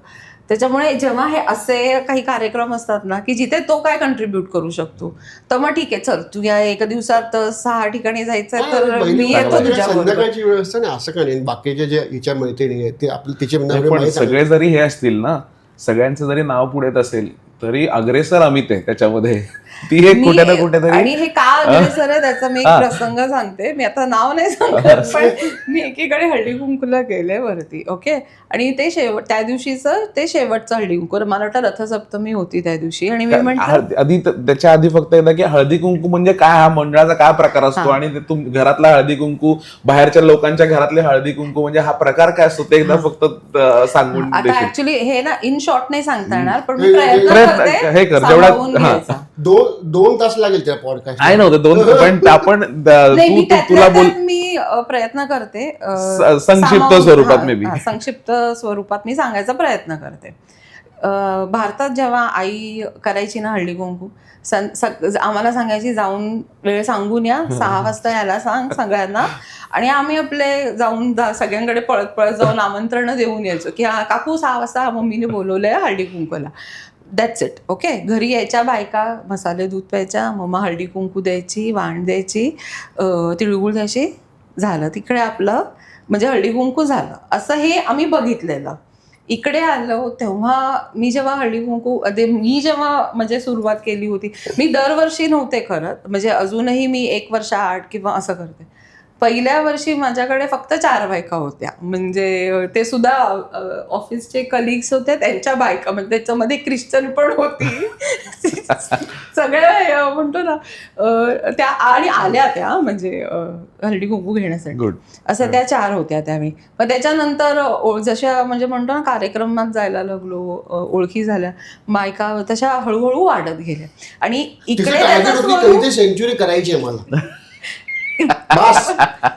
त्याच्यामुळे जेव्हा हे असे काही कार्यक्रम असतात ना की जिथे तो काय कंट्रीब्यूट करू शकतो, तर मग ठीक आहे चल तू या एका दिवसात 6 ठिकाणी जायचं तर मी येतो तुझ्याबरोबर. संध्याकाळची वेळ असते ना, असं काय नाही. बाकीचे जे हिच्या मैत्रिणी आहेत ते आपले तिचे सगळे जरी हे असतील ना, सगळ्यांचं जरी नाव पुढे येत असेल तरी अग्रेसर अमित आहे त्याच्यामध्ये. ती हे कुठे ना कुठेतरी. आणि हे का अग्रेसर आहे त्याचा मी एक प्रसंग सांगते. मी आता नाव नाही सांगत, पण मी एकीकडे हळदी कुंकूला गेले वरती, ओके, आणि ते त्या दिवशीचं ते शेवटचं हळदी कुंकू, मला वाटतं रथसप्तमी होती त्या दिवशी, आणि मी म्हटलं आधी त्याच्या आधी फक्त एकदा की हळदी कुंकू म्हणजे काय, हा मंडळाचा काय प्रकार असतो आणि घरातला हळदी कुंकू, बाहेरच्या लोकांच्या घरातले हळदी कुंकू म्हणजे हा प्रकार काय असतो ते एकदा फक्त सांगून. आता ऍक्च्युली हे ना इन शॉर्ट नाही सांगता येणार, पण मी प्रयत्न हे कर जेवढा 2 तास लागेल त्या पॉडकास्ट. आहे नव्हतं 2, पण आपण तुला बोल, मी प्रयत्न करते संक्षिप्त स्वरूपात मे बी संक्षिप्त स्वरूपात मी सांगायचा प्रयत्न करते. भारतात जेव्हा आई करायची ना हळदी कुंकू, आम्हाला सांगायची जाऊन वेळ सांगून या, 6 वाजता यायला सांग सगळ्यांना, आणि आम्ही आपले जाऊन सगळ्यांकडे पळत पळत जाऊन आमंत्रण देऊन यायचो की हा काकू 6 वाजता मम्मीने बोलवलंय हळदी कुंकूला. That's it. ओके, घरी यायच्या बायका, मसाले दूध प्यायच्या, मम्मा हळदी कुंकू द्यायची, वाण द्यायची, तिळगुळ द्यायची, झालं तिकडे आपलं म्हणजे हळदी कुंकू झालं. असं हे आम्ही बघितलेलं. इकडे आलो तेव्हा मी जेव्हा हळदी कुंकू मी जेव्हा म्हणजे सुरुवात केली होती, मी दरवर्षी नव्हते करत, म्हणजे अजूनही मी 1 वर्ष 8 किंवा असं करते, पहिल्या वर्षी माझ्याकडे फक्त 4 बायका होत्या, म्हणजे ते सुद्धा ऑफिसचे कलिग्स होते, त्यांच्या बायका, म्हणजे त्याच्यामध्ये क्रिश्चन पण होती. सगळ्या म्हणतो ना त्या, आणि आल्या त्या म्हणजे हळदी कुंकू घेण्यासाठी. गुड. असं त्या 4 होत्या त्यावेळी. मग त्याच्यानंतर जशा म्हणजे म्हणतो ना कार्यक्रमात जायला लागलो, ओळखी झाल्या, बायका तशा हळूहळू वाढत गेल्या. आणि इकडे त्याचं स्वरूप सेंचुरी करायची आहे मला. बस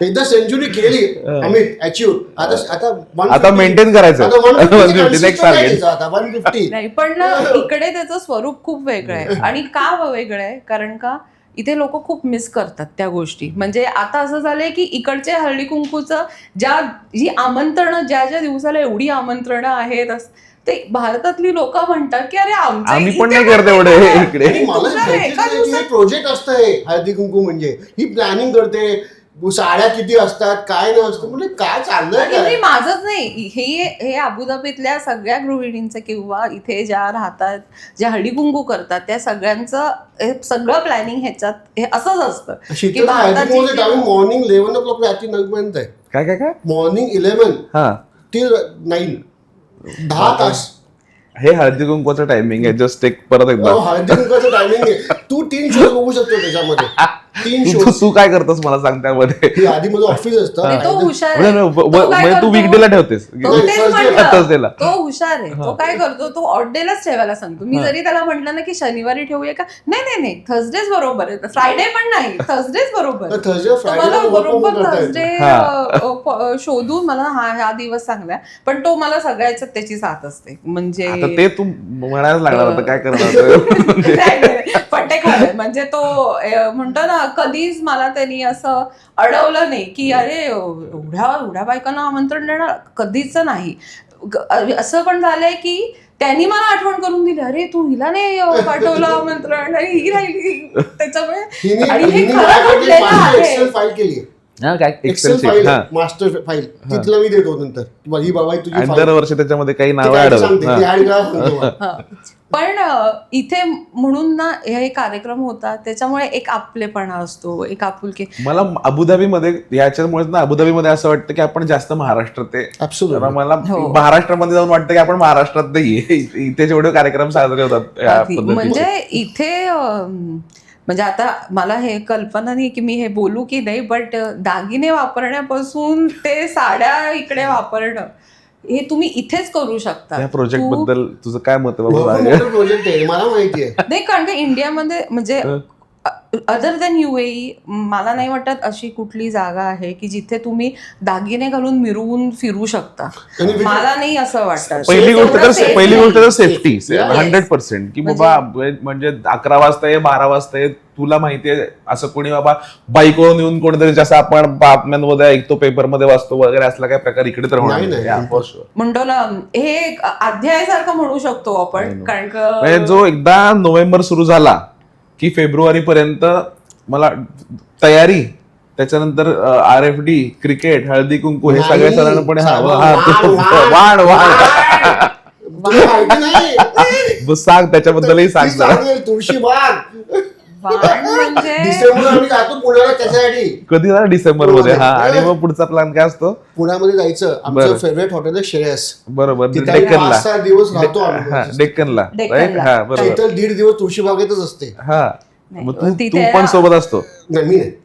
एकदा सेंचुरी केली अमित अचीव. आता मेंटेन करायचं. आता 150. नाही, पण ना इकडे त्याचं स्वरूप खूप वेगळं आहे. आणि का वेगळं आहे, कारण का इथे लोक खूप मिस करतात त्या गोष्टी. म्हणजे आता असं झालंय की इकडचे हळदी कुंकूचं जी आमंत्रणं, ज्या दिवसाला एवढी आमंत्रणं आहेत, ते भारतातली लोक म्हणतात की अरे आम्ही पण नाही करत एवढे इकडे. प्रोजेक्ट असतंय हळदी कुंकू म्हणजे, ही प्लॅनिंग करते, साड्या किती असतात, काय नसतं, म्हणजे काय चाललंय. माझंच नाही, हे अबुधाबीतल्या सगळ्या गृहिणींचं किंवा इथे ज्या राहतात, ज्या हळदी कुंकू करतात, त्या सगळ्यांचं सगळं प्लॅनिंग ह्याच्यात हे असंच असतं की मॉर्निंग 11 o'clock रात्री 9 आहे. काय काय काय मॉर्निंग 11 till 9, 10 तास हे हळदी कुंकूचं टायमिंग आहे. जस्ट एक परत एकदा हळदी कुंकूचं टायमिंग आहे. तू 3 शोज बघू शकतो त्याच्यामध्ये. 3 शोज. तू काय करतोस मला सांग त्यामध्ये. आधी माझं ऑफिस असतं. तो हुशार आहे. तू वीकडेला ठेवतेस. तो हुशार आहे. तो काय करतो, तो ऑड डेलाच ठेवायला सांगतो. मी जरी त्याला म्हटलं ना की शनिवारी ठेवूया का, नाही थर्सडेच बरोबर आहे, फ्रायडे पण नाही, थर्सडेच बरोबर. बरोबर थर्सडे शोधून मला हा दिवस चांगला आहे. पण तो मला सगळ्याच्यात त्याची साथ असते. म्हणजे ते तू म्हणायला लागणार होतं काय करणार. पटे खरं म्हणजे तो म्हणतो ना, कधीच मला त्यांनी असं अडवलं नाही की अरे एवढ्या बायकांना आमंत्रण देणार, कधीच नाही. असं पण झालंय की त्यांनी मला आठवण करून दिली, अरे तू हिला नाही पाठवलं आमंत्रण, आणि ही राहिली त्याच्यामुळे. आणि हे खरं घडलेलं आहे. एक्सेल फाईल, मास्टर फाईल, तिथला मी देतो नंतर. ही बाबा तुझी दरवर्षी त्याच्यामध्ये काही नाव. पण इथे म्हणून ना हे कार्यक्रम होतात, त्याच्यामुळे एक आपलेपणा असतो, एक आपुलकी. मला अबुधाबीमध्ये याच्यामुळे ना अबुधाबीमध्ये असं वाटतं की आपण जास्त महाराष्ट्रात आहे. मला महाराष्ट्रामध्ये जाऊन वाटतं की आपण महाराष्ट्रात नाही, इथे जेवढे कार्यक्रम साजरे होतात. म्हणजे इथे म्हणजे आता मला हे कल्पना नाही की मी हे बोलू की नाही, बट दागिने वापरण्यापासून ते साड्या इकडे वापरणं, हे तुम्ही इथेच करू शकता. या प्रोजेक्ट बद्दल तुझं काय मत आहे? प्रोजेक्ट आहे मला माहिती आहे. नाही, कारण का इंडियामध्ये म्हणजे अदर दॅन UAE मला नाही वाटत अशी कुठली जागा आहे की जिथे तुम्ही दागिने घालून मिरवून फिरू शकता. मला नाही असं वाटतं. पहिली गोष्ट तर सेफ्टी 100%, की बाबा म्हणजे 11 वाजता ये 12 वाजता ये, तुला माहितीये असं कोणी बाबा बाईकवरून येऊन कोणीतरी, जसं आपण बातम्यांमध्ये ऐकतो, पेपरमध्ये वाचतो वगैरे, असला काय प्रकार इकडे तर म्हणतो ना, हे अध्यायासारखं म्हणू शकतो आपण. कारण का जो एकदा नोव्हेंबर सुरू झाला की फेब्रुवारी पर्यंत मला तयारी, त्याच्यानंतर RFD, क्रिकेट, हळदी कुंकू, हे सगळे साधारणपणे सांग, त्याच्याबद्दलही सांग. तुळशीबाग कधी झालं? डिसेंबर मध्ये. आणि मग पुढचा प्लॅन काय असतो? पुण्यामध्ये जायचं. आमचं फेवरेट हॉटेल आहे श्रेयस. बरोबर. डेक्कनला 5-6 दिवस राहतो. डेक्कनला राईट. हा बरोबर. 1.5 दिवस तुळशीबागेतच असते. हा, तू पण सोबत असतो?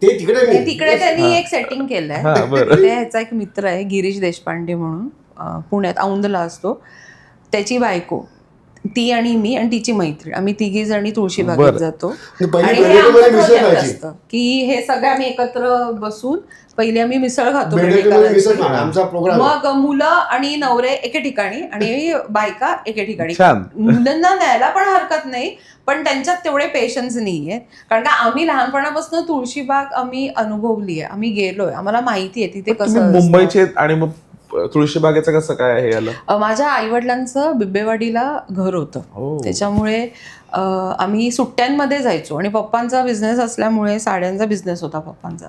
तिकडे त्यांनी एक सेटिंग केलंय. ह्याचा एक मित्र आहे गिरीश देशपांडे म्हणून, पुण्यात औंधला असतो. त्याची बायको, ती आणि मी आणि तिची मैत्रीण, आम्ही 3 जणी तुळशीबागेत जातो. आणि हे आमचं प्रोजेक्ट असतं की हे सगळे आम्ही एकत्र बसून पहिले आम्ही मिसळ खातो, मग मुलं आणि नवरे एके ठिकाणी आणि बायका एके ठिकाणी. मुलांना न्यायला पण हरकत नाही, पण त्यांच्यात तेवढे पेशन्स नाहीये. कारण का आम्ही लहानपणापासून तुळशीबाग आम्ही अनुभवली आहे, आम्ही गेलोय, आम्हाला माहिती आहे तिथे कसं. मुंबईचे आणि मग तुळशीबागेचं कसं काय हे आलं? माझ्या आईवडिलांचं बिब्बेवाडीला घर होतं, त्याच्यामुळे आम्ही सुट्ट्यांमध्ये जायचो. आणि पप्पांचा बिझनेस असल्यामुळे, साड्यांचा बिझनेस होता पप्पांचा,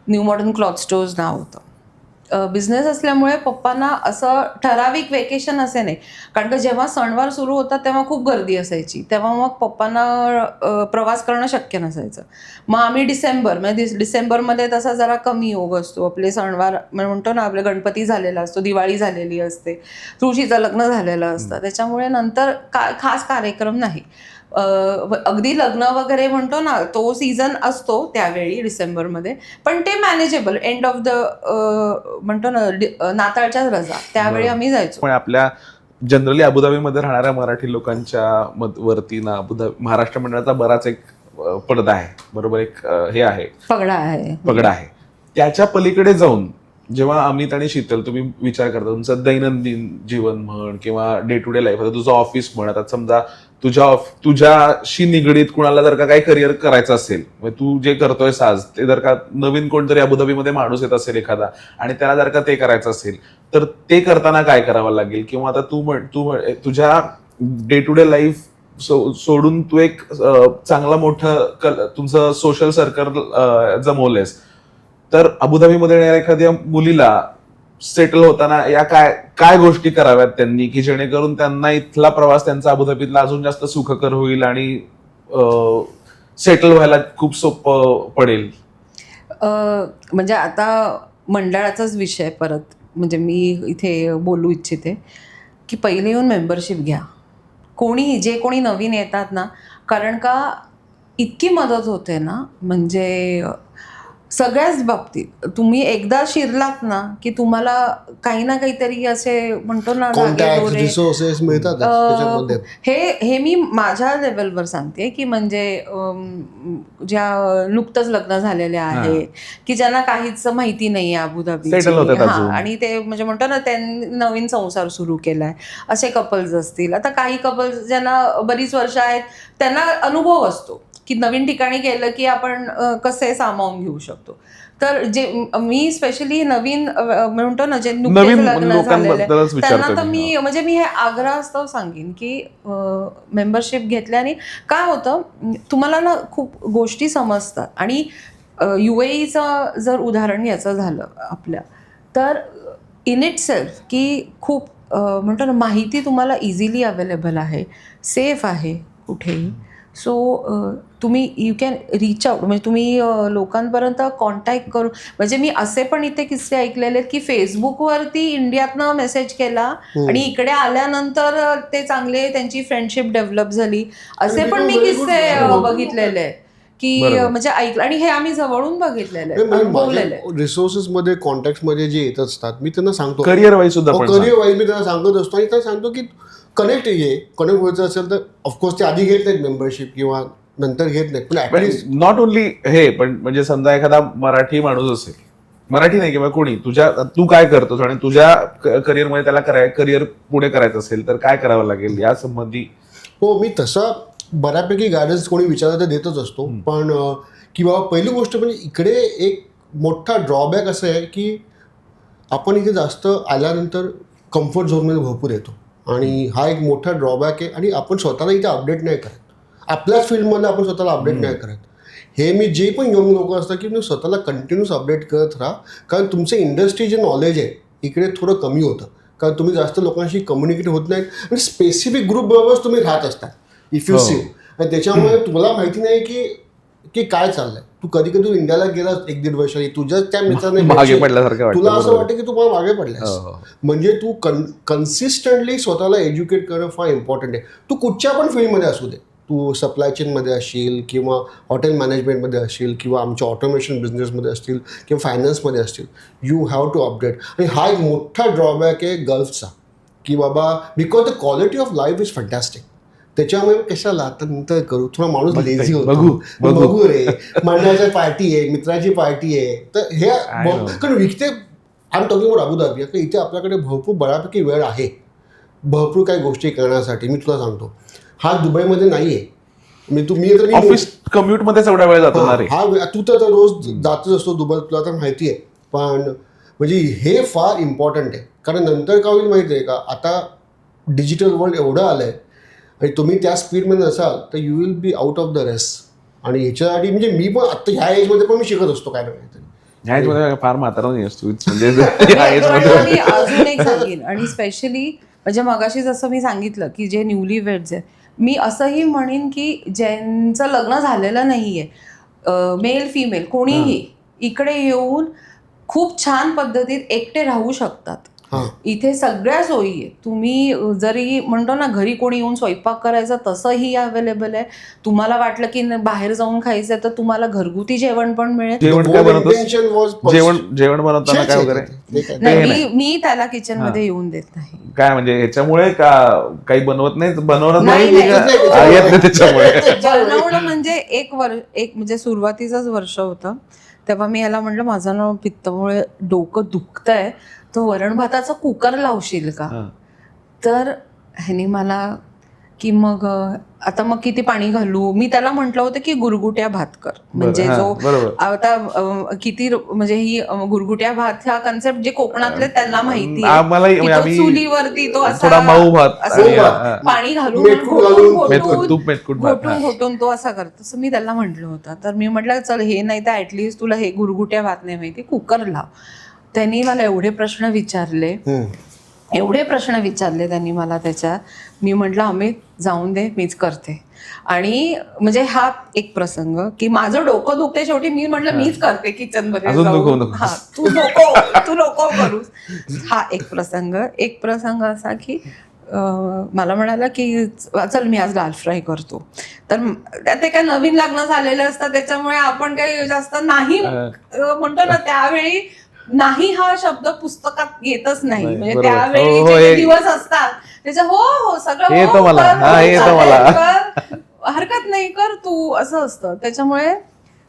न्यू मॉडर्न क्लॉथ स्टोअर्स नाव होतं. बिझनेस असल्यामुळे पप्पांना असं ठराविक वेकेशन असे नाही, कारण का जेव्हा सणवार सुरू होतात तेव्हा खूप गर्दी असायची, तेव्हा मग पप्पांना प्रवास करणं शक्य नसायचं. मग आम्ही म्हणजे डिसेंबरमध्ये तसा जरा कमी योग असतो, आपले सणवार म्हणतो ना, आपले गणपती झालेला असतो, दिवाळी झालेली असते, तुळशीचं लग्न झालेलं असतं, त्याच्यामुळे नंतर खास कार्यक्रम नाही. अगदी लग्न वगैरे म्हणतो ना, तो सीझन असतो त्यावेळी डिसेंबरमध्ये, पण ते मॅनेजेबल. एंड ऑफ द म्हणतो ना, नाताळच्या रजा त्यावेळी आम्ही जायचो. पण आपल्या जनरली अबुधाबीमध्ये राहणाऱ्या मराठी लोकांच्या वरती ना महाराष्ट्र मंडळाचा बराच एक पडदा आहे, बरोबर, एक हे आहे, पगडा आहे. त्याच्या पलीकडे जाऊन जेव्हा अमित आणि शीतल तुम्ही विचार करता तुमचं दैनंदिन जीवन म्हण किंवा डे टू डे लाईफ, आता तुझं ऑफिस म्हण, आता समजा तुझ्याशी निगडीत कुणाला जर का काही करिअर करायचं असेल, तू जे करतोय आज ते जर का नवीन कोणतरी अबुधाबीमध्ये माणूस येत असेल एखादा आणि त्याला जर का ते करायचं असेल तर ते करताना काय करावं लागेल, किंवा आता तू तुझ्या डे टू डे लाईफ सोडून तू एक चांगला मोठं तुमचं सोशल सर्कल जमवलंयस, तर अबुधाबीमध्ये येणाऱ्या एखाद्या मुलीला सेटल होताना या काय गोष्टी कराव्यात त्यांनी, की जेणेकरून त्यांना इथला प्रवास त्यांचा अबुधाबीतला अजून जास्त सुखकर होईल आणि सेटल व्हायला खूप सोपं पडेल? म्हणजे आता मंडळाचाच विषय परत म्हणजे मी इथे बोलू इच्छिते की पहिले येऊन मेंबरशिप घ्या, जे कोणी नवीन येतात ना, कारण का इतकी मदत होते ना, म्हणजे सगळ्याच बाबतीत. तुम्ही एकदा शिरलात ना की तुम्हाला काही ना काहीतरी असे म्हणतो ना, रिसोर्सेस मिळतात त्याच्यामध्ये. हे मी माझ्या लेवलवर सांगते की म्हणजे ज्या नुकतंच लग्न झालेल्या आहेत की ज्यांना काहीच माहिती नाही आहे अबुधाबी, आणि ते म्हणजे म्हणतो ना, त्यांनी नवीन संसार सुरू केलाय, असे कपल्स असतील. आता काही कपल्स ज्यांना बरीच वर्ष आहेत त्यांना अनुभव असतो की नवीन ठिकाणी गेलं की आपण कसे सामावून घेऊ शकतो. तर जे मी स्पेशली नवीन म्हणतो ना, जे नुकतेच लग्न झालेले त्यांना तर मी हे आग्रहास्तव सांगेन की मेंबरशिप घेतल्याने काय होतं, तुम्हाला ना खूप गोष्टी समजतात. आणि UAEचं जर उदाहरण याचं झालं आपल्या, तर इन इट सेल्फ की खूप म्हणतो ना, माहिती तुम्हाला इझिली अवेलेबल आहे, सेफ आहे कुठेही. सो तुम्ही यू कॅन रीच आउट, म्हणजे तुम्ही लोकांपर्यंत कॉन्टॅक्ट करू. म्हणजे मी असे पण इथे किस्से ऐकलेले आहेत की फेसबुकवरती इंडियातनं मेसेज केला आणि इकडे आल्यानंतर ते चांगले त्यांची फ्रेंडशिप डेव्हलप झाली, असे पण मी किस्से बघितलेले आहेत की म्हणजे ऐकलं. आणि हे आम्ही जवळून बघितलेले. रिसोर्सेस मध्ये कॉन्टॅक्ट मध्ये जे येत असतात, मी त्यांना सांगतो करिअर वाईज सुद्धा, करिअर वाईज मी त्यांना सांगत असतो आणि त्यांना सांगतो की कनेक्ट व्हायचं असेल तर ऑफकोर्स ते आधी घेत नाहीत मेंबरशिप किंवा नंतर घेत नाहीत, पण नॉट ओनली हे, पण म्हणजे समजा एखादा मराठी माणूस असेल, मराठी नाही किंवा कोणी, तू काय करतोस आणि तुझ्या करिअरमध्ये त्याला करिअर पुढे करायचं असेल तर काय करावं लागेल या संबंधी? हो, मी तसा बऱ्यापैकी गायडन्स कोणी विचारलं तर देतच असतो. पण की बाबा पहिली गोष्ट म्हणजे इकडे एक मोठा ड्रॉबॅक असं आहे की आपण इथे जास्त आल्यानंतर कम्फर्ट झोनमध्ये भरपूर येतो आणि हा एक मोठा ड्रॉबॅक आहे. आणि आपण स्वतःला इथे अपडेट नाही करत, आपल्याच फील्डमध्ये आपण स्वतःला अपडेट नाही करत. हे मी जे पण यंग लोक असतात की तुम्ही स्वतःला कंटिन्यूस अपडेट करत राहा, कारण तुमचं इंडस्ट्री जे नॉलेज आहे इकडे थोडं कमी होतं, कारण तुम्ही जास्त लोकांशी कम्युनिकेट होत नाहीत आणि स्पेसिफिक ग्रुप बरोबरच तुम्ही राहत असतात इफ यू सी. आणि त्याच्यामुळे तुम्हाला माहिती नाही की काय चाललंय. तू कधी कधी इंडियाला गेला 1-1.5 वर्ष, तुझ्याच त्या मित्राने मागे पडल्यासारखं तुला असं वाटतं की तुम्हाला मागे पडलास. म्हणजे तू कन्सिस्टंटली स्वतःला एज्युकेट करणं फार इम्पॉर्टंट आहे. तू कुठच्या पण फील्डमध्ये असू दे, तू सप्लाय चेनमध्ये असशील किंवा हॉटेल मॅनेजमेंटमध्ये असशील किंवा आमच्या ऑटोमेशन बिझनेसमध्ये असतील किंवा फायनान्समध्ये असतील, यू हॅव टू अपडेट. आणि हा एक मोठा ड्रॉबॅक आहे गल्फचा की बाबा, because the quality of life is fantastic. त्याच्यामुळे कशाला आता नंतर करू, थोडा माणूस लेझी होतो, बघू रे, मंडळाची पार्टी आहे, मित्राची पार्टी आहे, तर हे कारण विकते. आम्ही टॉकिंग अबाउट अबुधाबी, इथे आपल्याकडे भरपूर बऱ्यापैकी वेळ आहे भरपूर काही गोष्टी करण्यासाठी. मी तुला सांगतो, हा दुबईमध्ये नाही आहे. मी ऑफिस कम्युट मध्ये एवढा वेळ जातो ना रे. हा तू तर रोज जातच असतो दुबईत, तुला तर माहिती आहे. पण म्हणजे हे फार इम्पॉर्टंट आहे, कारण नंतर काय होईल माहिती आहे का, आता डिजिटल वर्ल्ड एवढं आलं आहे आणि तुम्ही त्या स्पीडमध्ये असाल तर you will be out of the race. आणि ह्याच्यासाठी म्हणजे मी पण आत्ता ह्या एजमध्ये पण मी शिकत असतो काय ना काहीतरी ह्याच्यामध्ये फार म्हातारा नाही असतो म्हणजे पण मी अजून एक सांगेन, आणि स्पेशली म्हणजे मगाशी जसं मी सांगितलं की जे न्यूली वेड्स आहेत, मी असंही म्हणेन की ज्यांचं लग्न झालेलं नाहीये, मेल फिमेल कोणीही इकडे येऊन खूप छान पद्धतीत एकटे राहू शकतात. इथे सगळ्या सोयी आहेत. तुम्ही जरी म्हणतो ना घरी कोणी येऊन स्वयंपाक करायचा तसंही अवेलेबल आहे. तुम्हाला वाटलं की बाहेर जाऊन खायचं तर तुम्हाला घरगुती जेवण पण मिळेल. जेवण काय बनवतो, जेवण बनवताना काय वगैरे नाही, मी त्याला किचन मध्ये येऊन देत नाही. काय म्हणजे ह्याच्यामुळे का काही बनवत नाही बनवणार नाही, नाही त्याच्यामुळे बनवणं म्हणजे एक म्हणजे सुरुवातीचंच वर्ष होतं तेव्हा मी याला म्हटलं माझं ना पित्तामुळे डोकं दुखतंय, तर वरण भाताचा कुकर लावशील का? तर ह्यानी मला की मग आता मग किती पाणी घालू, मी त्याला म्हटलं होतं की गुरगुट्या भात कर, म्हणजे जो आता किती म्हणजे ही गुरगुट्या भात हा कन्सेप्ट जे कोकणातले त्यांना माहिती आहे, चुलीवरती तो थोडा मऊ भात पाणी घालून घोटून तो असा करतो. तसं मी त्याला म्हटलं होतं. तर मी म्हटलं चल हे नाही तर ऍटलिस्ट तुला हे गुरगुट्या भात नाही माहिती, कुकर लाव. त्यांनी मला एवढे प्रश्न विचारले त्यांनी मला त्याच्यात. मी म्हटलं अमित जाऊन दे, मीच करते. आणि म्हणजे हा एक प्रसंग की माझं डोकं दुखते, शेवटी मी म्हटलं मीच करते किचन मध्ये जाऊन. हा तू नको करूस. हा एक प्रसंग असा की मला म्हणाला की चल मी आज दाल फ्राय करतो. तर ते काय नवीन लग्न झालेलं असतं त्याच्यामुळे आपण काही जास्त नाही म्हणतो ना, त्यावेळी नाही हा शब्द पुस्तकात येतच नाही. म्हणजे त्यावेळी जे दिवस असतात त्याच्या हो सगळं हरकत नाही कर तू, असं असतं. त्याच्यामुळे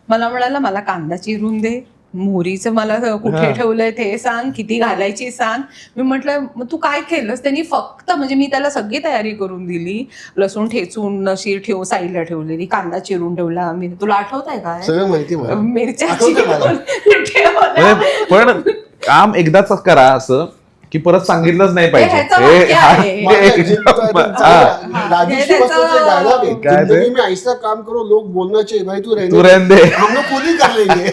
मला म्हणाला मला कांदा चिरून दे, मोहरीचं मला कुठे ठेवलंय ते सांग, किती घालायची सांग. मी म्हटलं मग तू काय केलंस? त्यांनी फक्त म्हणजे मी त्याला सगळी तयारी करून दिली, लसूण ठेचून नशीर ठेवून साईडला ठेवलेली, कांदा चिरून ठेवला मी, तुला आठवत आहे काय? मिरच्या पण काम एकदाच करा असं की परत सांगितलंच नाही पाहिजे. मी ऐसा काम करो लोग बोलना चाहिए भाई तू रहने दे, हम लोग खुद ही कर लेंगे.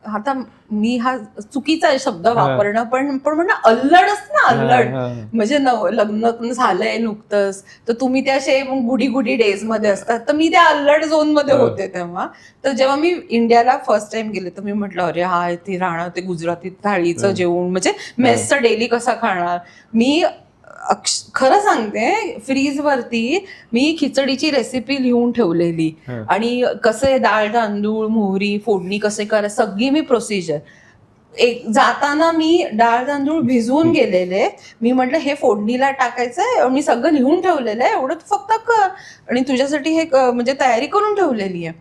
आता मी हा चुकीचा शब्द वापरणं, पण म्हणणं अल्लड असतं ना, अल्लड म्हणजे लग्न झालंय नुकतंच, तर तुम्ही त्या असे गुडी डेज मध्ये असतात, तर मी त्या अल्लड झोन मध्ये होते तेव्हा. तर जेव्हा मी इंडियाला फर्स्ट टाइम गेले तर मी म्हटलं अरे हा ते राहणार ते गुजराती थाळीचं जेवण, म्हणजे मेसचं डेली कसं खाणार. मी खरं सांगते फ्रीज वरती मी खिचडीची रेसिपी लिहून ठेवलेली, आणि कसे डाळ तांदूळ मोहरी फोडणी कसे करायचं सगळी मी प्रोसिजर. जाताना मी डाळ तांदूळ भिजवून गेलेले, मी म्हटलं हे फोडणीला टाकायचंय, मी सगळं लिहून ठेवलेलं आहे, एवढं फक्त कर, आणि तुझ्यासाठी हे म्हणजे तयारी करून ठेवलेली आहे.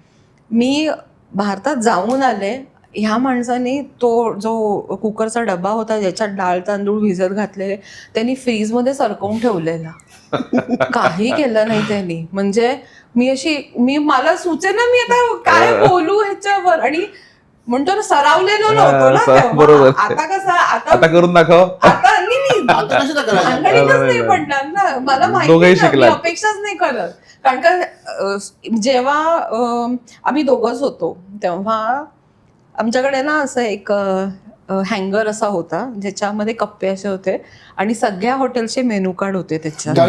मी भारतात जाऊन आले, ह्या माणसाने तो जो कुकरचा डबा होता ज्याच्यात डाळ तांदूळ भिजत घातलेले त्यांनी फ्रीजमध्ये सरकवून ठेवलेला, काही केलं नाही त्यांनी. म्हणजे मी मला सुचेना मी आता काय बोलू ह्याच्यावर, आणि म्हणतो ना सरावलेलो नव्हतो ना बरोबर. आता कसं आता करून दाखव, आता नाही म्हणणार ना, मला माहिती अपेक्षाच नाही करत. कारण का जेव्हा आम्ही दोघंच होतो तेव्हा आमच्याकडे ना असं एक हँगर असा होता ज्याच्यामध्ये कप्पे असे होते आणि सगळ्या हॉटेलचे मेनू कार्ड होते त्याच्यात. हा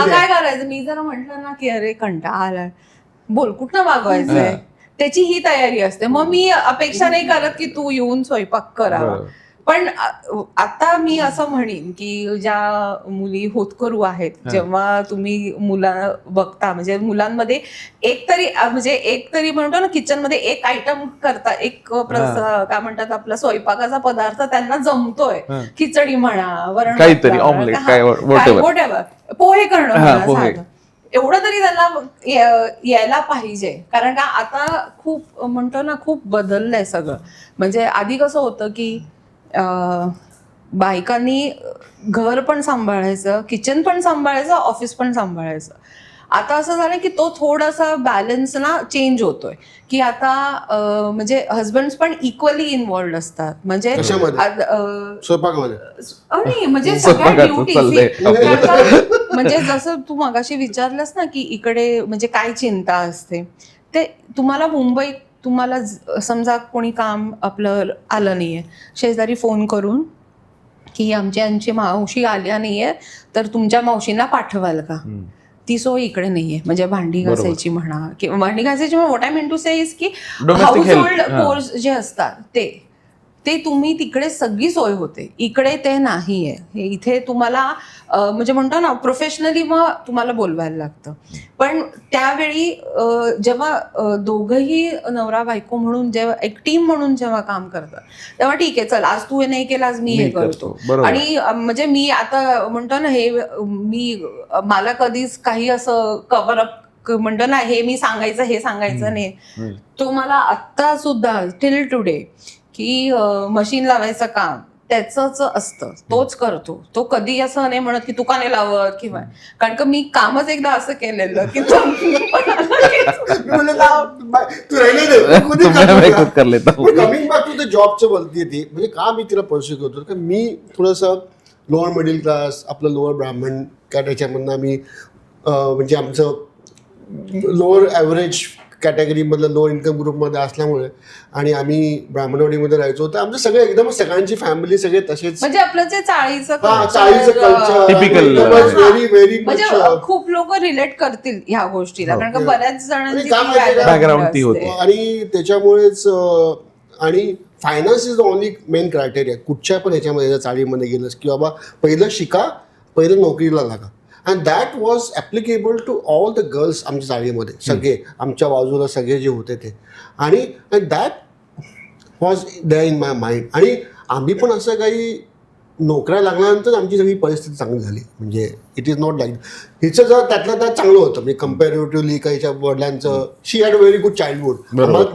काय करायचं, मी जर म्हंटल ना की अरे कंटाळा आलाय, बोल कुठं मागवायचंय, त्याची ही तयारी असते. मग मी अपेक्षा नाही करत की तू येऊन स्वयंपाक करावा. पण आता मी असं म्हणेन की ज्या मुली होतकरू आहेत, जेव्हा तुम्ही मुलं बघता, म्हणजे मुलांमध्ये एकतरी म्हणतो ना किचन मध्ये एक आयटम करता, एक काय म्हणतात आपला स्वयंपाकाचा पदार्थ त्यांना जमतोय, खिचडी म्हणा, वरण काहीतरी ऑमलेट काय पोहे करणं, एवढं तरी त्यांना यायला पाहिजे. कारण का आता खूप म्हणतो ना खूप बदललंय सगळं. म्हणजे आधी कसं होतं की बायकांनी घर पण सांभाळायचं, किचन पण सांभाळायचं, ऑफिस पण सांभाळायचं. आता असं झालं की तो थोडासा बॅलन्स ना चेंज होतोय की आता म्हणजे हजबंड्स पण इक्वली इन्व्हॉल्ड असतात. म्हणजे म्हणजे सगळ्या ड्युटी, म्हणजे जसं तू मगाशी विचारलंस ना की इकडे म्हणजे काय चिंता असते, ते तुम्हाला मुंबईत तुम्हाला समजा कोणी काम आपलं आलं नाहीये, शेजारी फोन करून की आमची मावशी आल्या नाहीये तर तुमच्या मावशींना पाठवाल का, ती सोय इकडे नाहीये. म्हणजे भांडी घासायची म्हणा किंवा भांडी घासायची what I mean to say is की हाऊस होल्ड कोर्स जे असतात ते तुम्ही तिकडे सगळी सोय होते, इकडे ते नाहीये. हे इथे तुम्हाला म्हणजे म्हणतो ना प्रोफेशनली मग तुम्हाला बोलवायला लागतं. पण त्यावेळी जेव्हा दोघंही नवरा बायको म्हणून जेव्हा एक टीम म्हणून जेव्हा काम करतात तेव्हा ठीक आहे, चल आज तू हे नाही केलं, आज मी हे करतो. आणि म्हणजे मी आता म्हणतो ना हे मला कधीच काही असं कव्हर अप म्हणतो ना हे मी सांगायचं हे सांगायचं नाही. तो मला आत्ता सुद्धा टिल टुडे की मशीन लावायचं काम त्याचंच असतं, तोच करतो. तो कधी असं नाही म्हणत की तू का नाही लावत किंवा, कारण का मी कामच एकदा असं केलेलं की कमिंग बॅक टू द जॉबचं बोलते ती, म्हणजे का मी तिला पर्स्यू करतो का मी थोडंसं लोअर मिडल क्लास आपलं लोअर ब्राह्मण का त्याच्यामधनं मी म्हणजे आमचं लोअर ॲव्हरेज कॅटेगरीमधलं लोअर इन्कम ग्रुपमध्ये असल्यामुळे आणि आम्ही ब्राह्मणवाडीमध्ये राहायचो तर आमचं सगळं एकदम सगळ्यांची फॅमिली सगळे तसेच, म्हणजे आपलं जे चाळीचं कल्चर टिपिकल व्हेरी व्हेरी म्हणजे खूप लोक रिलेट करतील ह्या गोष्टीला, कारण का बऱ्याच जणांची बॅकग्राऊंड ती होती. आणि त्याच्यामुळेच आणि finance is the only main criteria कुठच्या पण ह्याच्यामध्ये चाळीमध्ये गेलंस की बाबा पहिलं शिका, पहिलं नोकरीला लागा. And that was applicable to all the girls आमच्या चाळीमध्ये, सगळे आमच्या बाजूला सगळे जे होते ते. आणि that was there in my mind. आणि आम्ही पण असं काही नोकऱ्या लागल्यानंतर आमची सगळी परिस्थिती चांगली झाली. म्हणजे इट इज नॉट लाईक हिचं जर त्यातलं त्यात चांगलं होतं म्हणजे कम्पॅरेटिव्हली काहीच्या वडिलांचं शी हॅड व्हेरी गुड चाइल्डहुड.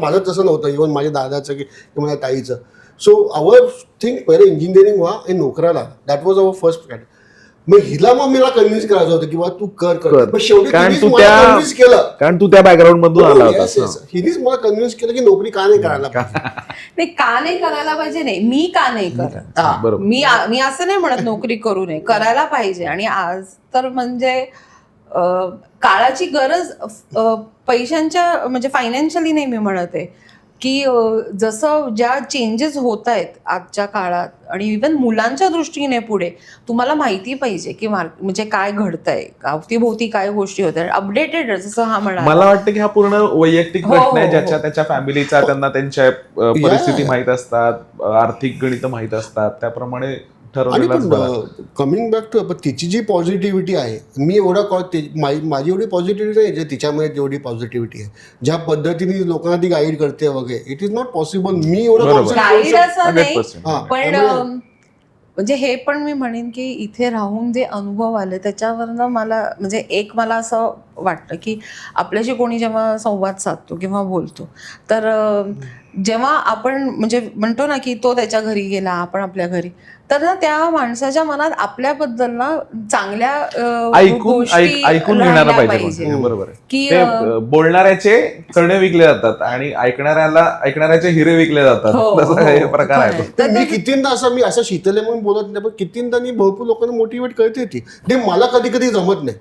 माझं तसं नव्हतं, इव्हन माझ्या दादाचं की माझ्या ताईचं. सो आवर थिंक पहिले इंजिनिअरिंग व्हा आणि नोकऱ्या लागा, that was our first plan. मग हिला मग मला कन्व्हिन्स करायचं होतं की बा तू कर. शेवटी कन्व्हिन्स केलं कारण तू त्या बॅकग्राऊंड मधून आला होता. हिनेच मला कन्व्हिन्स केलं की नोकरी का नाही करायला पाहिजे. नाही का नाही करायला पाहिजे नाही, मी का नाही करत, मी असं नाही म्हणत नोकरी करू नये, करायला पाहिजे. आणि आज तर म्हणजे काळाची गरज पैशांच्या म्हणजे फायनान्शियली नाही मी म्हणत आहे की जसं ज्या चेंजेस होत आहेत आजच्या काळात आणि इव्हन मुलांच्या दृष्टीने पुढे तुम्हाला माहिती पाहिजे की म्हणजे काय घडतंय, अवतीभोवती काय गोष्टी होत आहेत, अपडेटेड जसं हा म्हणा. मला वाटतं की हा पूर्ण वैयक्तिक प्रश्न आहे, ज्याच्या त्याच्या फॅमिलीचा त्यांना त्यांच्या परिस्थिती माहित असतात, आर्थिक गणित माहित असतात, त्याप्रमाणे कमिंग बॅक टू तिची जी पॉझिटिव्हिटी आहे, मी माझी एवढी पॉझिटिव्हिटी नाही, जे तिच्यामध्ये तेवढी पॉझिटिव्हिटी आहे, ज्या पद्धतीने लोकांना ती गाईड करते वगैरे, इट इज नॉट पॉसिबल. मी एवढं गाईड असं नाही, पण म्हणजे हे पण मी म्हणेन की इथे राहून जे अनुभव आले त्याच्यावरनं मला म्हणजे एक मला असं वाटतं की आपल्याशी कोणी जेव्हा संवाद साधतो किंवा बोलतो तर जेव्हा आपण म्हणजे म्हणतो ना की तो त्याच्या घरी गेला आपण आपल्या घरी, तर ना त्या माणसाच्या मनात आपल्याबद्दल ना चांगल्या ऐकून घेणारा पाहिजे. बरोबर की बोलणाऱ्याचे चणे विकले जातात आणि ऐकणाऱ्याचे हिरे विकले जातात, हे प्रकार आहे. मी कितींदा असं शीतले म्हणून बोलत नाही, पण कितींदा मी भरपूर लोकांना मोटिवेट करते ती. ते मला कधी कधी जमत नाही.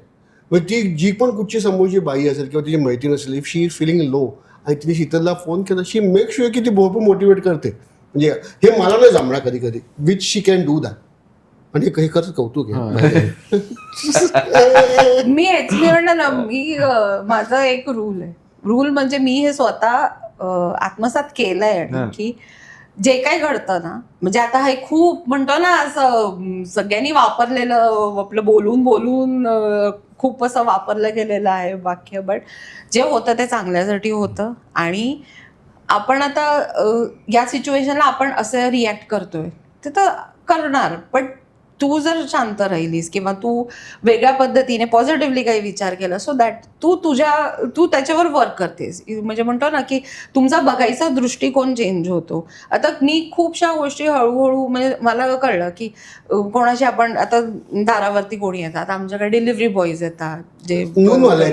मग ती जी पण कुठची समोरची बाई असेल किंवा तिची मैत्रीण असेल, if she is feeling low आणि तिने शीतलला फोन केला, शी मेक शुअर की ती भरपूर मोटिवेट करते. म्हणजे हे मला नाही जमणार कधी कधी, which she can do that. आणि हे खरंच कौतुक आहे. मी म्हणलं ना, मी माझा एक रूल म्हणजे मी हे स्वतः आत्मसात केलंय की जे काय घडतं ना, म्हणजे आता हे खूप म्हणतो ना असं सगळ्यांनी वापरलेलं आपलं बोलून खूप असं वापरलं गेलेलं आहे वाक्य, बट जे होतं ते चांगल्यासाठी होतं. आणि आपण आता या सिच्युएशनला आपण असं रिॲक्ट करतोय ते तर करणार, पण तू जर शांत राहिलीस किंवा तू वेगळ्या पद्धतीने पॉझिटिव्हली काही विचार केला, सो दॅट तू त्याच्यावर वर्क करतेस. म्हणजे म्हणतो ना की तुमचा बघायचा दृष्टिकोन चेंज होतो. आता मी खूपशा गोष्टी हळूहळू म्हणजे मला कळलं की कोणाशी आपण आता दारावरती कोणी येतात, आमच्याकडे डिलिव्हरी बॉईज येतात जे नूनवाले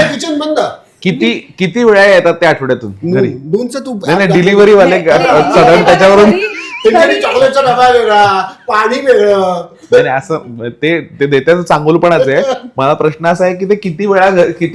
किचन बंद किती वेळा येतात त्या आठवड्यातून घरी नूनचं तू डिलिव्हरी वाले सडन त्याच्यावरून त्यांच्यासाठी चॉकलेटचा डबा वेगळा, पाणी वेगळं. नाही नाही, असं ते देत्याचं चांगुलपणाच आहे. मला प्रश्न असा आहे की ते किती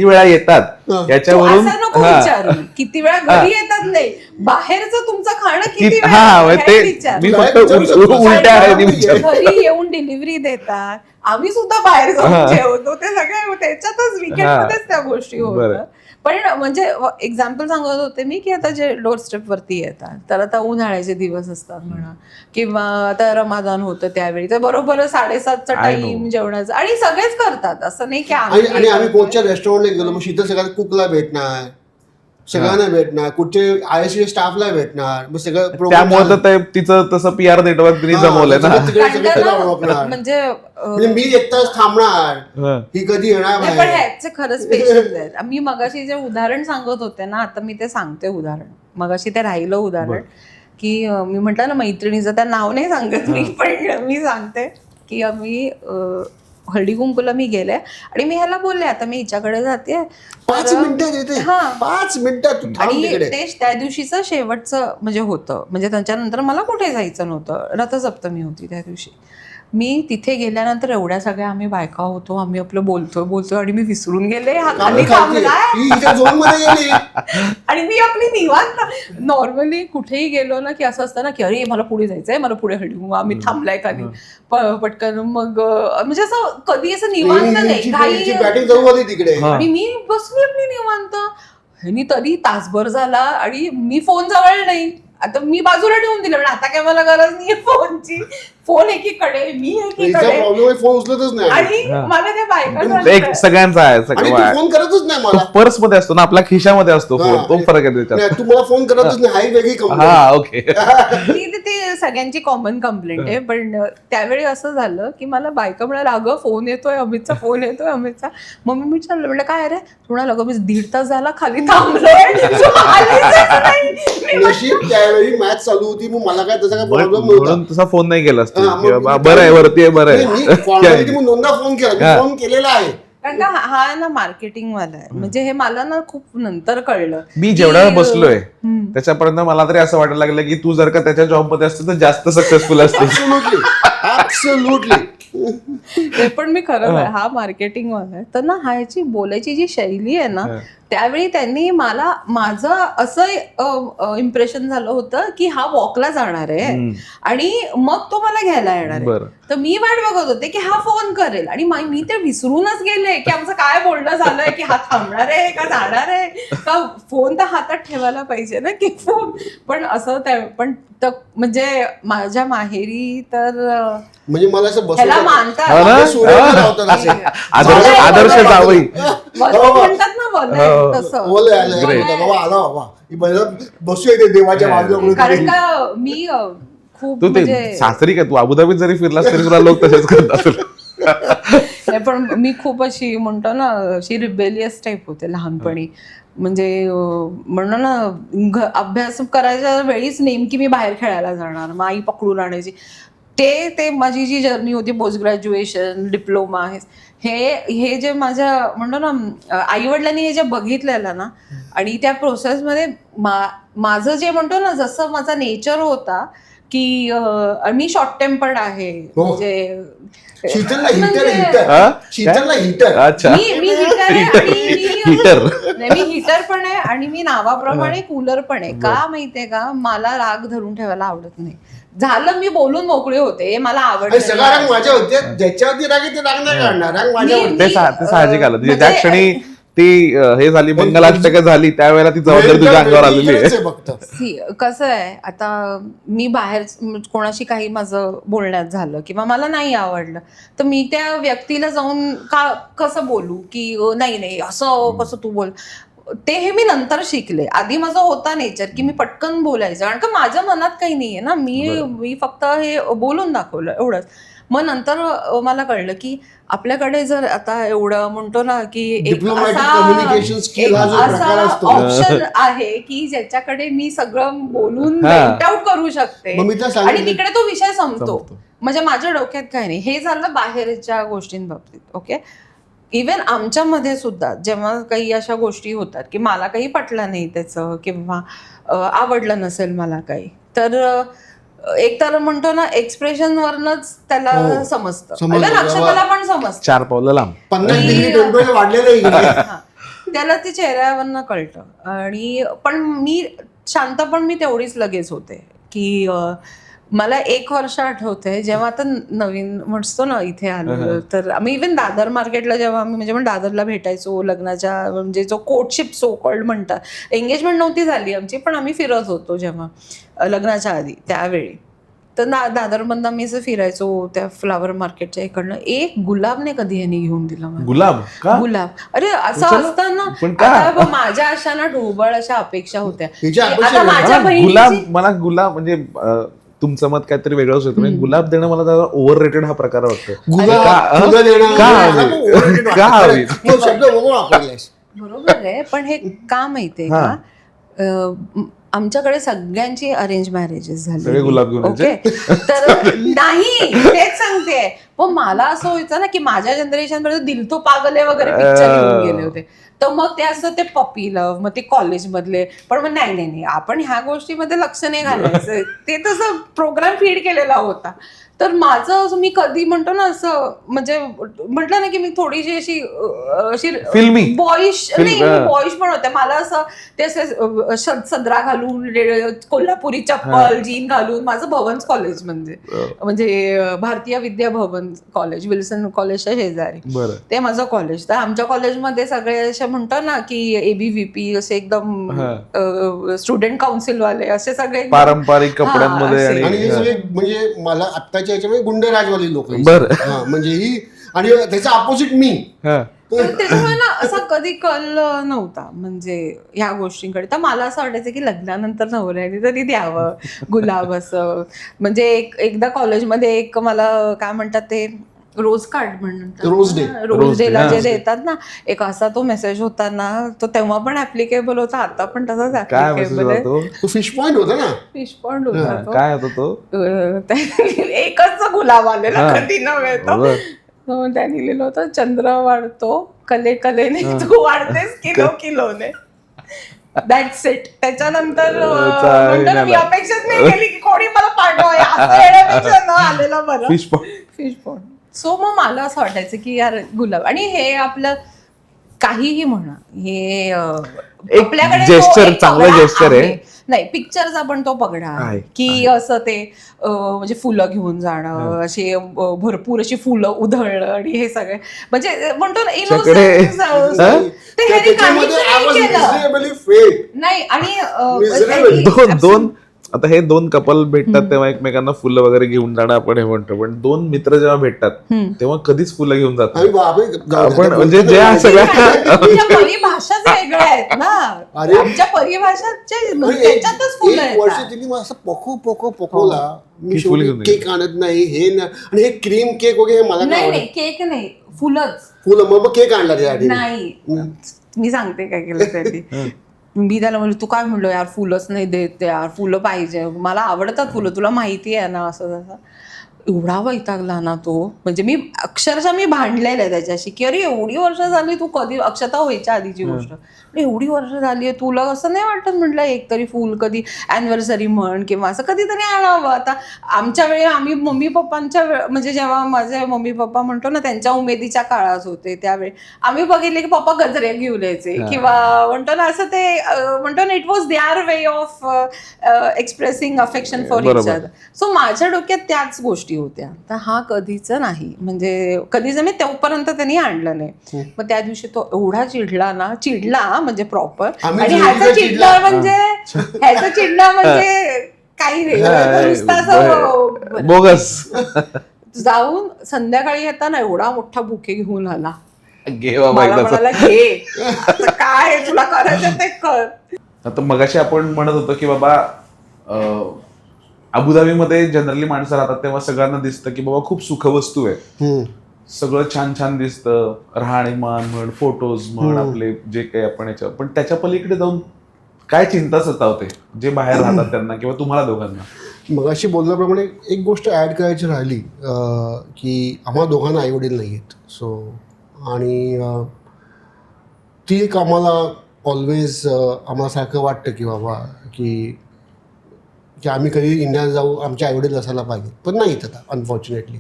वेळा येतात याच्यावरून. असं नको विचारू किती वेळा घरी येतात, नाही बाहेरचं तुमचं खाणं किती हा वेळा ते हे विचार. मी फक्त उलट्या आहे. घरी येऊन डिलिव्हरी देतात, आम्ही सुद्धा बाहेर जाऊन जेवतो, ते सगळे त्याच्यातच विकेंडमध्येच त्या गोष्टी होतात. पण म्हणजे एक्झाम्पल सांगत होते मी की आता जे डोर स्टेप वरती येतात, तर आता उन्हाळ्याचे दिवस असतात म्हणा, किंवा आता रमादान होतं त्यावेळी तर बरोबर 7:30चा टाइम जेवणाचा, आणि सगळेच करतात, असं नाही की आणि आम्ही कोणत्या रेस्टॉरंटला गेलो मग तिथं सगळ्या कुकला भेटणार, सगळ्यांना भेटणार, कुठे ISC स्टाफला भेटणार, मग सगळं त्यामुळे तर तिचं तसं PR नेटवर्क तिने जमवलंय ना. म्हणजे मी एक तास थांबणार, ही कधी येणार पण ह्याचे खरंच पेशन्स आहेत. मी मगाशी जे उदाहरण सांगत होते ना, आता मी ते सांगते उदाहरण. मगाशी ते राहिलं उदाहरण की मी म्हटलं ना मैत्रिणीचं, त्या नाव नाही सांगत मी, पण मी सांगते की आम्ही हळदी कुंकूला मी गेले आणि मी ह्याला बोलले आता मी हिच्याकडे जाते 5 मिनिटं, 5 मिनिटं आणि ते त्या दिवशीचं शेवटचं म्हणजे होतं, म्हणजे त्याच्यानंतर मला कुठे जायचं नव्हतं, रथसप्तमी होती त्या दिवशी. मी तिथे गेल्यानंतर एवढ्या सगळ्या आम्ही बायका होतो, आम्ही आपलं बोलतोय आणि मी विसरून गेले, हा खाली थांबलाय आणि मी आपली निवांत. नॉर्मली कुठेही गेलो ना की असं असतं ना की अरे मला पुढे जायचंय, मला पुढे हळू, आम्ही थांबलाय खाली पटकन, मग म्हणजे असं कधी असं निवांत नाही तिकडे, आणि मी बसली आपली निवांत. ह्यानी तरी तासभर झाला आणि मी फोन जवळ नाही. आता मी बाजूला ठेवून दिलं, पण आता काय मला गरज नाहीये फोनची. फोन एकीकडे, मी एकीकडे, फोन उचलतच नाही, आणि मला त्या बायका सगळ्यांचा आहे फोन करतच नाही मला. पर्स मध्ये असतो ना, आपल्या खिशामध्ये असतो फोन, तो फरक आहे त्याच्यात. तू मला फोन करतच नाही, हाही वेगळी कंप्लेंट. हा ओके. ते सगळ्यांची कॉमन कंप्लेंट आहे. पण त्यावेळी असं झालं की मला बायका म्हणाला अगं फोन येतोय अमितचा, फोन येतोय अमितचा. मग मी विचारलं, म्हटलं काय रे, म्हणाल अगं मी 1.5 तास झाला खाली थांबलोय. त्यावेळी मॅच चालू होती, मग मला काय तसा काय प्रॉब्लेम म्हणून तुझा फोन नाही केला बरं आहे, वरती आहे, बरं आहे. दोनदा फोन केला, फोन केलेला आहे. कारण का हा ना मार्केटिंग वाला आहे, म्हणजे हे मला ना खूप नंतर कळलं. मी जेवढ्या वेळ बसलोय त्याच्यापर्यंत मला तरी असं वाटायला लागलं की तू जर का त्याच्या जॉब मध्ये असते तर जास्त सक्सेसफुल असते. ऍब्सोल्युटली. पण मी खरं हा मार्केटिंग वाला आहे, तर ना ह्याची बोलायची जी शैली आहे ना, त्यावेळी त्यांनी मला माझं असं इम्प्रेशन झालं होतं की हा वॉकला जाणार आहे आणि मग तो मला घ्यायला येणार आहे. तर मी वाट बघत होते की हा फोन करेल, आणि मी ते विसरूनच गेले की आमचं काय बोलणं झालंय, की हा थांबणार आहे का जाणार आहे का, फोन तर हातात ठेवायला पाहिजे ना की फोन. पण असं पण म्हणजे माझ्या माहेरी तर म्हणजे मला असं ह्याला मानतात, आदर्श जावई म्हणतात ना, तसं बसूया देवाच्या बाजूला. कारण का मी खूप तू ते सासरी का तू अबुधाबीत जरी फिरलास तरी तुला लोक तसेच करत असेल. पण मी खूप अशी म्हणतो ना, अशी रिबेलियस टाईप होते लहानपणी. म्हणजे म्हणणं ना, अभ्यास करायच्या वेळीच नेमकी मी बाहेर खेळायला जाणार, मग आई पकडून आणायची. ते माझी जी जर्नी होती, पोस्ट ग्रॅज्युएशन, डिप्लोमा, हे जे माझ्या म्हणतो ना आईवडिलांनी हे जे बघितलेलं ना, आणि त्या प्रोसेसमध्ये माझं जे म्हणतो ना, जसं माझा नेचर होता की मी शॉर्ट टेम्पर्ड आहे, म्हणजे शीतलला हिटर. अच्छा, मी हिटर पण आहे आणि मी नावाप्रमाणे कूलर पण आहे. का माहितीये का, मला राग धरून ठेवायला आवडत नाही. झालं मी बोलून मोकळे होते, मला आवडत. सगळा राग माझ्या होते, ज्याच्यावरती राग ते राग नाही काढणार, राग माझ्या होते. ते साहजिक आलं, ज्या क्षणी ती हे झाली, मंगलाष्टक झाली, त्यावेळेला ती जबाबदारी तुझ्या अंगावर आलेली आहे. कसं आहे, आता मी बाहेर कोणाशी काही माझं बोलण्यात झालं किंवा मला नाही आवडलं, तर मी त्या व्यक्तीला जाऊन कसं बोलू की नाही असं कसं तू बोल. हे मी नंतर शिकले. आधी माझा होता नेचर की मी पटकन बोलायचं, कारण का माझ्या मनात काही नाहीये ना, मी फक्त हे बोलून दाखवलं एवढंच. मग नंतर मला कळलं की आपल्याकडे जर आता एवढं म्हणतो ना की असा ऑप्शन आहे की ज्याच्याकडे मी सगळं बोलून वेंट आउट करू शकते आणि तिकडे तो विषय संपतो. म्हणजे माझ्या डोक्यात काही नाही. हे झालं बाहेरच्या गोष्टींबाबतीत. ओके, इव्हन आमच्यामध्ये सुद्धा जेव्हा काही अशा गोष्टी होतात की मला काही पटलं नाही त्याचं, किंवा आवडलं नसेल मला काही, तर एक तर म्हणतो ना एक्सप्रेशन वरनच त्याला हो. समजतं, समजतं. आपल्या नक्षत्राला पण समजतं. 4 पावलं लांब. 50 डिग्री टेम्परेचर वाढलेलं आहे इकडे. हा. त्याला ते चेहऱ्यावरनं कळतं. आणि पण मी शांत पण मी तेवढीच लगेच होते की मला 1 वर्ष आठवते जेव्हा आता नवीन म्हणतो ना इथे आलो, तर आम्ही इव्हन दादर मार्केटला जेव्हा आम्ही म्हणजे पण दादरला भेटायचो लग्नाच्या, म्हणजे जो कोर्टशिप सो कॉल्ड म्हणतात, एंगेजमेंट नव्हती झाली आमची पण आम्ही फिरत होतो जेव्हा लग्नाच्या आधी त्यावेळी, तर दादरमधनं आम्ही असं फिरायचो त्या फ्लावर मार्केटच्या इकडनं. एक गुलाब नाही कधी यांनी घेऊन दिला मला. गुलाब का? गुलाब. अरे असं चला, असतं ना, पण का? आता बघ, माझ्या अशा ना ढोबळ अशा अपेक्षा होत्या. हिच्या की अपेक्षा आता वेगळ्या. माझ्या गुलाब, बहिणीची मला गुलाब म्हणजे तुमचं मत काहीतरी वेगळंच होतं. म्हणजे गुलाब देणं मला जरा ओव्हर रेटेड हा प्रकार वाटतो. गुलाब फुलं देणं, का मला हवी? पण overrated का वाटतं. हवी? तो शब्द बघून वापरलायस. बरोबर आहे, पण हे का माहितीये हा. का, आमच्याकडे सगळ्यांची अरेंज मॅरेजेस सगळे झाले. गुलाब घेऊन ओके, तर नाही तेच सांगते. पण मला असं व्हायचं ना की माझ्या जनरेशन पर्यंत दिल तो पागल है वगैरे पिक्चर घेऊन गेले होते, तर मग ते असं ते पपी लव्ह, मग ते कॉलेजमधले. पण मग नाही आपण ह्या गोष्टीमध्ये लक्ष नाही घालायचं, ते तसं प्रोग्राम फीड केलेला होता. तर माझं मी कधी म्हणतो ना असं, म्हणजे म्हटलं ना की मी थोडीशी अशी फिल्मी. बॉईश फिल्म, नाही, हा. मी बॉईश पण होते. मला असं ते असे सदरा घालून कोल्हापुरी चप्पल जीन घालून, माझं भवन्स कॉलेज म्हणजे भारतीय विद्या भवन कॉलेज, विल्सन कॉलेजच्या शेजारी, बरं. ते माझं कॉलेज. तर आमच्या कॉलेजमध्ये सगळे असे म्हणतो ना की ABVP असे एकदम स्टुडंट काउन्सिल वाले असे सगळे पारंपरिक कपड्यांमध्ये असे. आणि हे आणि सगळे म्हणजे मला आत्ताच्या याच्यामध्ये गुंडराजवाली लोक. बरं. म्हणजे ही, आणि त्याचा अपोजिट मी. हा. पण त्याच्यामुळे ना असा कधी कल नव्हता म्हणजे ह्या गोष्टींकडे. तर मला असं वाटायचं की लग्नानंतर नवऱ्याने तरी द्यावं गुलाब असं. म्हणजे एकदा कॉलेजमध्ये एक मला काय म्हणतात ते रोज कार्ड म्हणतात, रोज डे. रोज डेला हा. जे देतात ना, एक असा तो मेसेज होता ना, तो तेव्हा पण ऍप्लिकेबल होता, आता पण तसाच काय मेसेज ऍप्लिकेबल आहे. तो? तो फिश पॉइंट होता ना. फिश पॉइंट होता तो. काय होता तो? एकच गुलाब आलेला, हा. कधी नव्हे तो. बरं. हो, त्याने लिहिलं होतं, चंद्र वाढतो कलेने, तू वाढतेस किलोने. That's it. त्याच्यानंतर म्हणतो ना, मी अपेक्षाच नाही केली की कोणी मला पाठवाय, असं येण्यापेक्षा न आलेला बरं. Fish point. Fish point. So मग मला असं वाटायचं की यार गुलाब, आणि हे आपलं काहीही म्हणा, हे एक आपल्याकडे gesture, तो एक चांगलं पगडा gesture आहे. नाही, पिक्चरचा पण तो पगडा आहे आहे, की असं ते म्हणजे फुलं घेऊन जाणं, असे भरपूर अशी फुलं उधळणं, आणि हे सगळे म्हणजे म्हणतो ना innocence, ते ह्याने काहीच नाही केलं. नाही, आणि Miserable. दोन आता हे 2 कपल भेटतात तेव्हा एकमेकांना फुलं वगैरे घेऊन जाणं आपण हे म्हणतो, पण 2 मित्र जेव्हा भेटतात तेव्हा कधीच फुलं घेऊन जातात आणि बापरे, जाऊ दे, आपण. आता म्हणजे बोलतो ज्या ना. सगळ्या परिभाषाच वेगळ्या आहेत ना. अरे. आमच्या परिभाषाच्या आणि त्याच्यातच फुलं एक वर्ष आहेत. तिने मला असं पकोला, मी की फुल शेवटी घेऊन केक आणत नाही, हे नाही, आणि हे क्रीम केक वगैरे हे मला काय नाही आवडत. केक नाही, फुलंच फुलं, मग केक आणला त्यासाठी. नाही. मी सांगते काय केलं त्यासाठी. मी त्याला म्हणलं, तू काय म्हणलो यार, फुलंच नाही देत यार, फुलं पाहिजे, मला आवडतात फुलं, तुला माहिती आहे ना, असं तसं. एवढा वैतागला ना तो, म्हणजे मी अक्षरशः भांडलेलं आहे त्याच्याशी की अरे एवढी वर्ष झाली, तू कधी, अक्षता व्हायच्या आधीची गोष्ट, एवढी वर्ष झाली आहे, तुला असं नाही वाटत म्हटलं एक तरी फुल कधी अॅनिव्हर्सरी म्हण किंवा असं कधीतरी आणावं. आता आमच्या वेळी आम्ही मम्मी पप्पांच्या म्हणजे जेव्हा माझे मम्मी पप्पा म्हणतो ना त्यांच्या उमेदीच्या काळात होते त्यावेळी आम्ही बघितले की पप्पा गजरे घेऊन यायचे किंवा म्हणतो ना असं ते म्हणतो ना, it was there way of expressing affection for each other. So माझ्या डोक्यात त्याच गोष्टी होत्या. तर हा कधीच नाही, म्हणजे कधीच मी तोपर्यंत त्यांनी आणलं नाही. मग त्या दिवशी तो एवढा चिडला म्हणजे प्रॉपर, आणि ह्याचा चिडला म्हणजे काही नाही, नुसतं असं बोगस. जाऊन संध्याकाळी येताना एवढा मोठा बुके घेऊन आला. घे बाबा मला एकदाचा. म्हणाला, घे आता काय तुला करायचं ते कर. आता मगाशी आपण म्हणत होतो की बाबा अबुधाबीमध्ये जनरली माणसं राहतात तेव्हा सगळ्यांना दिसतं की बाबा खूप सुखवस्तू आहे, सगळं छान छान दिसतं, राहणीमान म्हण, फोटोज म्हण, आपले जे काही आपण याच्या, पण त्याच्या पलीकडे जाऊन काय चिंता सतावते जे बाहेर राहतात त्यांना किंवा तुम्हाला दोघांना? मगाशी बोलल्याप्रमाणे एक गोष्ट ऍड करायची राहिली की आम्हाला दोघांना आई वडील नाही आहेत. सो आणि ती एक आम्हाला ऑलवेज आम्हाला सारखं वाटतं की बाबा की की आम्ही कधी इंडियाला जाऊ, आमचे आईवडील असायला पाहिजे, पण नाही आता अनफॉर्च्युनेटली.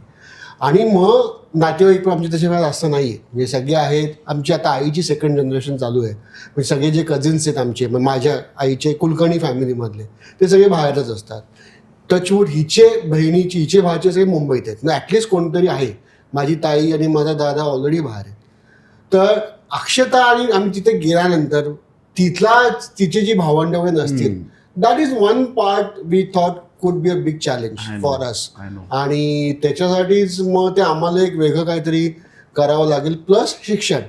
आणि मग नातेवाईक पण आमचे तसे जास्त नाही आहे, म्हणजे सगळे आहेत. आमची आता आईची सेकंड जनरेशन चालू आहे, म्हणजे सगळे जे कझिन्स आहेत आमचे, मग माझ्या आईचे कुलकर्णी फॅमिलीमधले ते सगळे बाहेरच असतात. टचवूड हिचे बहिणीची हिचे भाचे सगळे मुंबईत आहेत, ॲटलिस्ट कोणतरी आहे. माझी ताई आणि माझा दादा ऑलरेडी बाहेर आहेत. तर अक्षता आणि आम्ही तिथे गेल्यानंतर तिचे जी भावंड वगैरे नसतील, that is one part we thought could be a big challenge for us. आणि त्याच्यासाठीच मग ते आम्हाला एक वेगळं काहीतरी करावं लागेल. प्लस शिक्षण.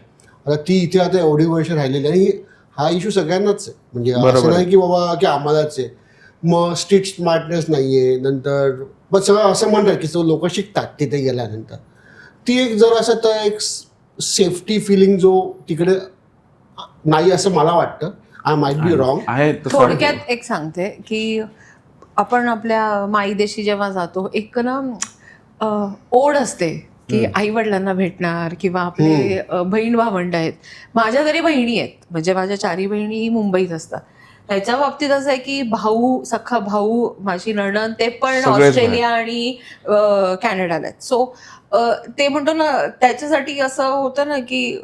आता ती इथे आता एवढी वर्ष राहिलेली आणि हा इश्यू सगळ्यांनाच आहे, म्हणजे असं नाही की बाबा की आम्हालाच आहे. मग स्ट्रीट स्मार्टनेस नाही आहे. नंतर पण सगळं असं म्हणतात की लोक शिकतात तिथे गेल्यानंतर. ती एक जर असं तर एक सेफ्टी फिलिंग जो तिकडे नाही असं मला वाटतं. I might be wrong. थोडक्यात एक सांगते की आपण आपल्या माईदेशी जेव्हा जातो एक ना ओढ असते की आई वडिलांना भेटणार किंवा आपले बहीण भावंड आहेत. माझ्या घरी बहिणी आहेत, म्हणजे माझ्या 4 बहिणी मुंबईत असतात. त्याच्या बाबतीत असं आहे की भाऊ, सख्खा भाऊ, माझी नणंद ते पण ऑस्ट्रेलिया आणि कॅनडाला आहेत. सो ते म्हणतो ना, त्याच्यासाठी असं होतं ना की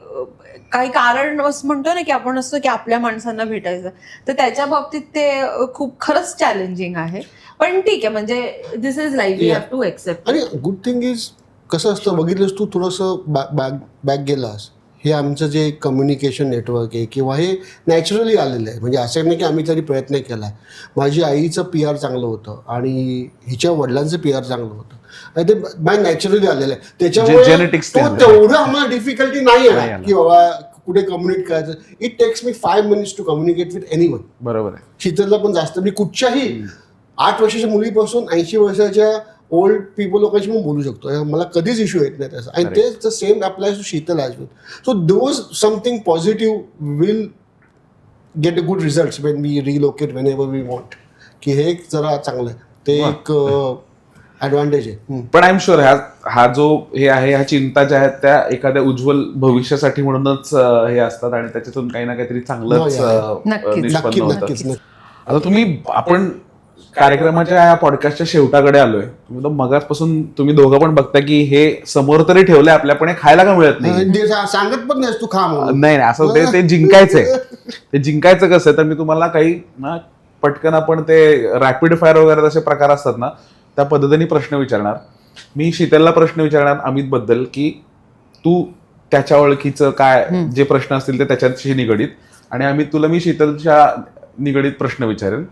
काही कारण म्हणतो ना की आपण असतो की आपल्या माणसांना भेटायचं, तर त्याच्या बाबतीत ते खूप खरंच चॅलेंजिंग आहे. पण ठीक आहे, म्हणजे this is life, we have to accept. आणि गुड थिंग इज कसं असतं बघितलंस तू, थोडंसं बॅक गेलास, हे आमचं जे कम्युनिकेशन नेटवर्क आहे किंवा हे नॅचरली आलेलं आहे. म्हणजे असं नाही की आम्ही तरी प्रयत्न केला आहे. माझी आईचं PR चांगलं होतं आणि हिच्या वडिलांचं PR चांगलं होतं आणि ते बाय नॅचरली आलेलं आहे. त्याच्यामुळे तेवढं आम्हाला डिफिकल्टी नाही आहे की बाबा कुठे कम्युनिकेट करायचं. It takes me 5 minutes to communicate with anyone. बरोबर आहे. शीतलला पण जास्त, मी कुठच्याही 8 वर्षाच्या मुलीपासून 80 वर्षाच्या ओल्ड पीपल लोकांशी मी बोलू शकतो. मला कधीच इश्यू येत नाही त्याचा. आणि तेच the same applies to Sheetal as well. So those something positive will get a good results when we relocate whenever we want. की हे एक जरा चांगलं आहे, ते एक ॲडव्हान्टेज आहे. पण आय एम शुअर हा जो हे आहे, ह्या चिंता ज्या आहेत त्या एखाद्या उज्ज्वल भविष्यासाठी म्हणूनच हे असतात आणि त्याच्यातून काही ना काहीतरी चांगलंच निष्पन्न होतं. आता आपण कार्यक्रमाच्या या पॉडकास्टच्या शेवटाकडे आलोय. मगाचपासून तुम्ही दोघं पण बघता की हे समोर तरी ठेवलंय आपल्या, पण हे खायला का मिळत नाही. सांगत पण नाही तू खा म्हणून. नाही असं ते जिंकायचंय. ते जिंकायचं कसं, तर मी तुम्हाला काही ना पटकन आपण ते रॅपिड फायर वगैरे तसे प्रकार असतात ना, त्या पद्धतीने प्रश्न विचारणार. मी शीतलला प्रश्न विचारणार अमित बद्दल की तू त्याच्या ओळखीचं काय जे प्रश्न असतील ते त्याच्याशी निगडीत, आणि अमित तुला मी शीतलच्या निगडीत प्रश्न विचारेन.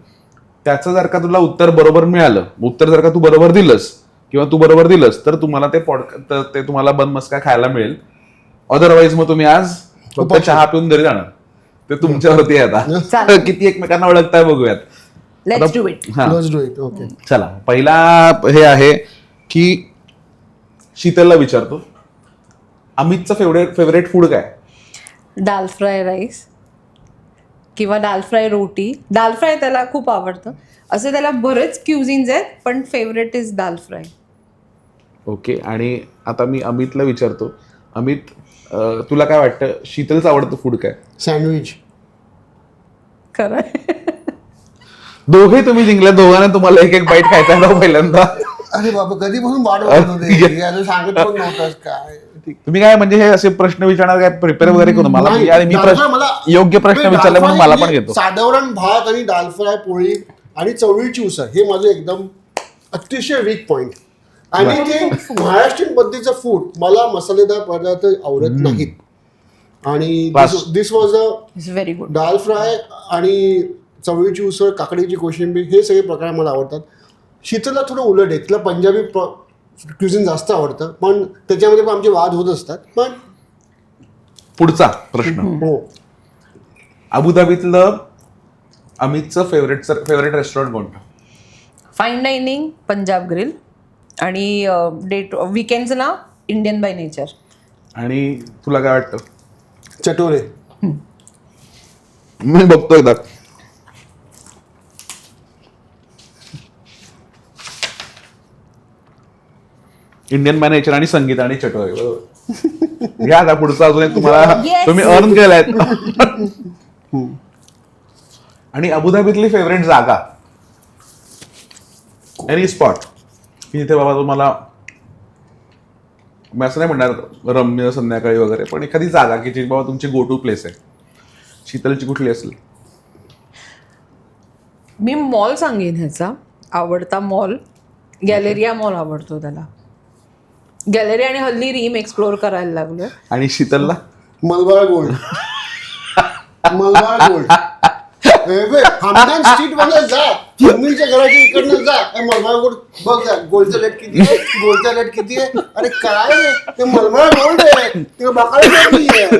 त्याचं जर का तुला उत्तर बरोबर मिळालं, उत्तर जर का तू बरोबर दिलंस किंवा तू बरोबर दिलंस तर तुम्हाला ते तुम्हाला बन मस्का खायला मिळेल. अदरवाईज मग तुम्ही आज फक्त चहा पिऊन घरी जाणार. ते तुमच्यावरती आहे आता. किती एकमेकांना ओळखताय बघूयात. Let's do it. ओके, चला. पहिला हे आहे की शीतलला विचारतो, अमितचं फेवरेट फूड काय? दाल फ्राय राईस किंवा दाल फ्राय रोटी. दाल फ्राय त्याला खूप आवडतं. असे त्याला बरेच क्युझिन्स आहेत, पण favourite is dal fry. Okay. आणि आता मी अमितला विचारतो, अमित तुला काय वाटतं शीतलचं आवडतं फूड काय? सँडविच. खरं दोघे तुम्ही जिंकल्या. दोघांना तुम्हाला एक बाईट खायचा आहे पहिल्यांदा. अरे बाबा, कधीपासून वाढवत होते, सांगत पण नव्हतास काय. तुम्ही काय म्हणजे हे असे प्रश्न विचारणार काय, प्रिपेअर वगैरे करू मला? मी योग्य प्रश्न विचारले म्हणून मला पण घेतो. साधारण भात आणि दाल फ्राय, पोळी आणि चवळीची उसळ हे माझं एकदम अतिशय वीक पॉइंट. आणि ते महाराष्ट्रीयन पद्धतीचं फूड, मला मसालेदार पदार्थ आवडत नाहीत. आणि this was a very good. Dal fry आणि चवळीची उसळ, काकडीची कोशिंबीर हे सगळे प्रकार मला आवडतात. शीतलला थोडं उलट आहे, तिला पंजाबी क्युझिन जास्त आवडतं, पण त्याच्यामध्ये पण आमचे वाद होत असतात. पण पुढचा प्रश्न, हो, अबुधाबीतलं अमितचं फेवरेट रेस्टॉरंट कोणतं? फाईन डायनिंग, पंजाब ग्रिल, आणि वीकेंड्स ना इंडियन बाय नेचर. आणि तुला काय वाटतं? चटोरे. मी बघतो एकदा. इंडियन बाय नेचर आणि संगीत आणि चटोरे. बरोबर. घ्या आता पुढचा अजून एक तुम्हाला तुम्ही अर्न केलाय. आणि अबुधाबीतली फेवरेट जागा? एनी स्पॉट की जिथे बाबा तुम्हाला, मी असं नाही म्हणणार रम्य संध्याकाळी वगैरे, पण एखादी जागा की जी बाबा तुमची गो टू प्लेस आहे. शीतलची कुठली असेल? मी मॉल सांगेन ह्याचा आवडता मॉल, गॅलेरिया मॉल आवडतो त्याला. गॅलरी आणि हल्ली रीम एक्सप्लोर करायला लागलोय. आणि शीतलला? Malabar Gold. Malabar Gold Hamdan Street मध्ये जा, चिमणीच्या घराच्या इकडनं जा, मलबार गोल्ड बघ जा, गोल्डचा रेट किती आहे, गोल्डचा रेट किती आहे. अरे काय आहे? ते मलबार गोल्ड आहे, ते बघायला नाही आहे.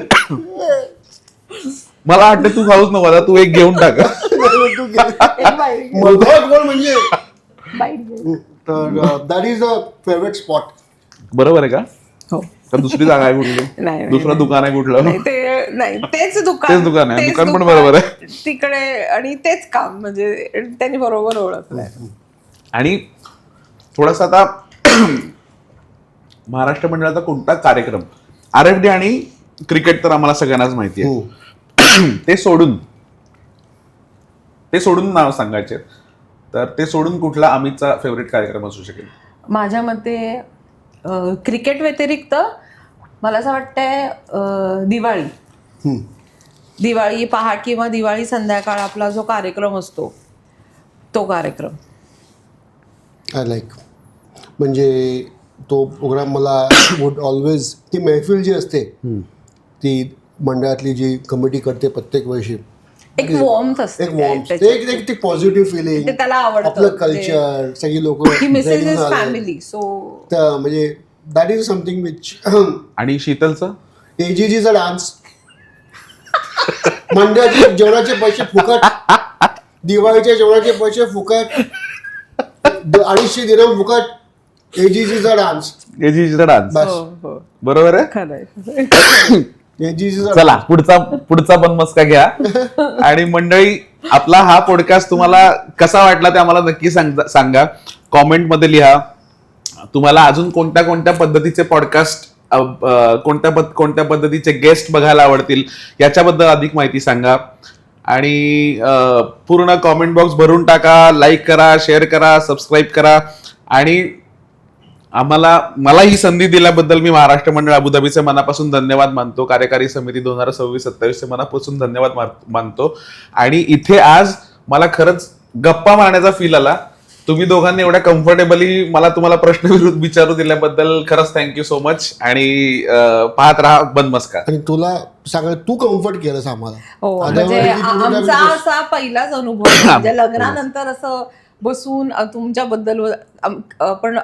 मला वाटतं तू खाऊच नको, आता तू एक घेऊन टाक. मलबार गोल्ड म्हणजे बाईट. तर that is a favourite spot. बरोबर आहे का? हो. तर दुसरी जागा आहे कुठली? नाही, दुसरं दुकान आहे कुठलं? नाही, ते नाही, तेच दुकान. तेच दुकान आहे. तेच दुकान पण बरोबर आहे. तिकडे आणि तेच काम, म्हणजे त्यांनी बरोबर ओळखलंय. आणि थोडासा आता महाराष्ट्र मंडळाचा कोणता कार्यक्रम, RFD आणि क्रिकेट तर आम्हाला सगळ्यांनाच माहिती आहे. ते सोडून नाव सांगायचे तर ते सोडून कुठला अमितचा फेवरेट कार्यक्रम असू शकेल? माझ्या मते क्रिकेट व्यतिरिक्त मला असं वाटतंय दिवाळी पहाट किंवा दिवाळी संध्याकाळ आपला जो कार्यक्रम असतो तो कार्यक्रम. आय लाईक, म्हणजे तो प्रोग्राम मला वुड ऑलवेज, ती मैफिल जी असते ती मंडळातली जी कमिटी करते प्रत्येक वर्षी, एक वॉर्मथ असते, एक वॉर्मथ, एक पॉझिटिव्ह फिलिंग, ते त्याला आवडतं. आपलं कल्चर, सगळी लोक फॅमिली. सो म्हणजे दॅट इज समथिंग विच. आणि शीतलचं? एजीजीचा डान्स, मंडळाचे जेवणाचे पैसे फुकट, दिवाळीच्या जेवणाचे पैसे फुकट, 250 दिरहम फुकट, एजीजीचा डान्स. बस. बरोबर आहे. खरंय. चला पुढचा बनमस्का घ्या. आणि मंडळी, आपला हा पॉडकास्ट तुम्हाला कसा वाटला ते आम्हाला नक्की सांगा. कॉमेंटमध्ये लिहा. तुम्हाला अजून कोणत्या पद्धतीचे पॉडकास्ट, कोणत्या पद्धतीचे गेस्ट बघायला आवडतील याच्याबद्दल अधिक माहिती सांगा. आणि पूर्ण कॉमेंट बॉक्स भरून टाका, लाईक करा, शेअर करा, सबस्क्राईब करा. आणि मला ही संधी दिल्याबद्दल मी महाराष्ट्र मंडळ अबुधाबीचे मनापासून धन्यवाद मानतो. कार्यकारी समिती 2026-27 मनापासून धन्यवाद मानतो. आणि इथे आज मला खरंच गप्पा मारण्याचा फील आला. तुम्ही दोघांनी एवढ्या कम्फर्टेबली मला तुम्हाला प्रश्न विचारू दिल्याबद्दल खरंच थँक्यू सो मच. आणि पाहत राहा बनमस्का. आणि तुला सांगा, तू कम्फर्ट केलंस आम्हाला. हो, म्हणजे आमचा असा पहिलाच अनुभव म्हणजे लग्नानंतर असं बसून तुमच्याबद्दल पण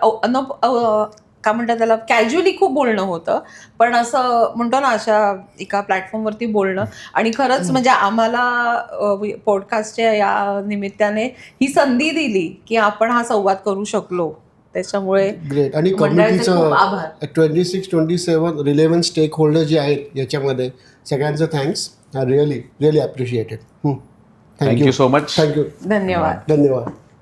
काय म्हणतात त्याला, कॅज्युअली खूप बोलणं होतं, पण असं म्हणतो ना अशा एका प्लॅटफॉर्मवरती बोलणं. आणि खरंच म्हणजे आम्हाला पॉडकास्टच्या या निमित्ताने ही संधी दिली की आपण हा संवाद करू शकलो. त्याच्यामुळे ग्रेट. आणि मंडळाचे खूप कमिटीचं आभार. 26-27 रिलेव्हंट स्टेक होल्डर जे आहेत याच्यामध्ये, सगळ्यांचं thanks. I really appreciated. Thank you so much. Thank you. धन्यवाद. धन्यवाद.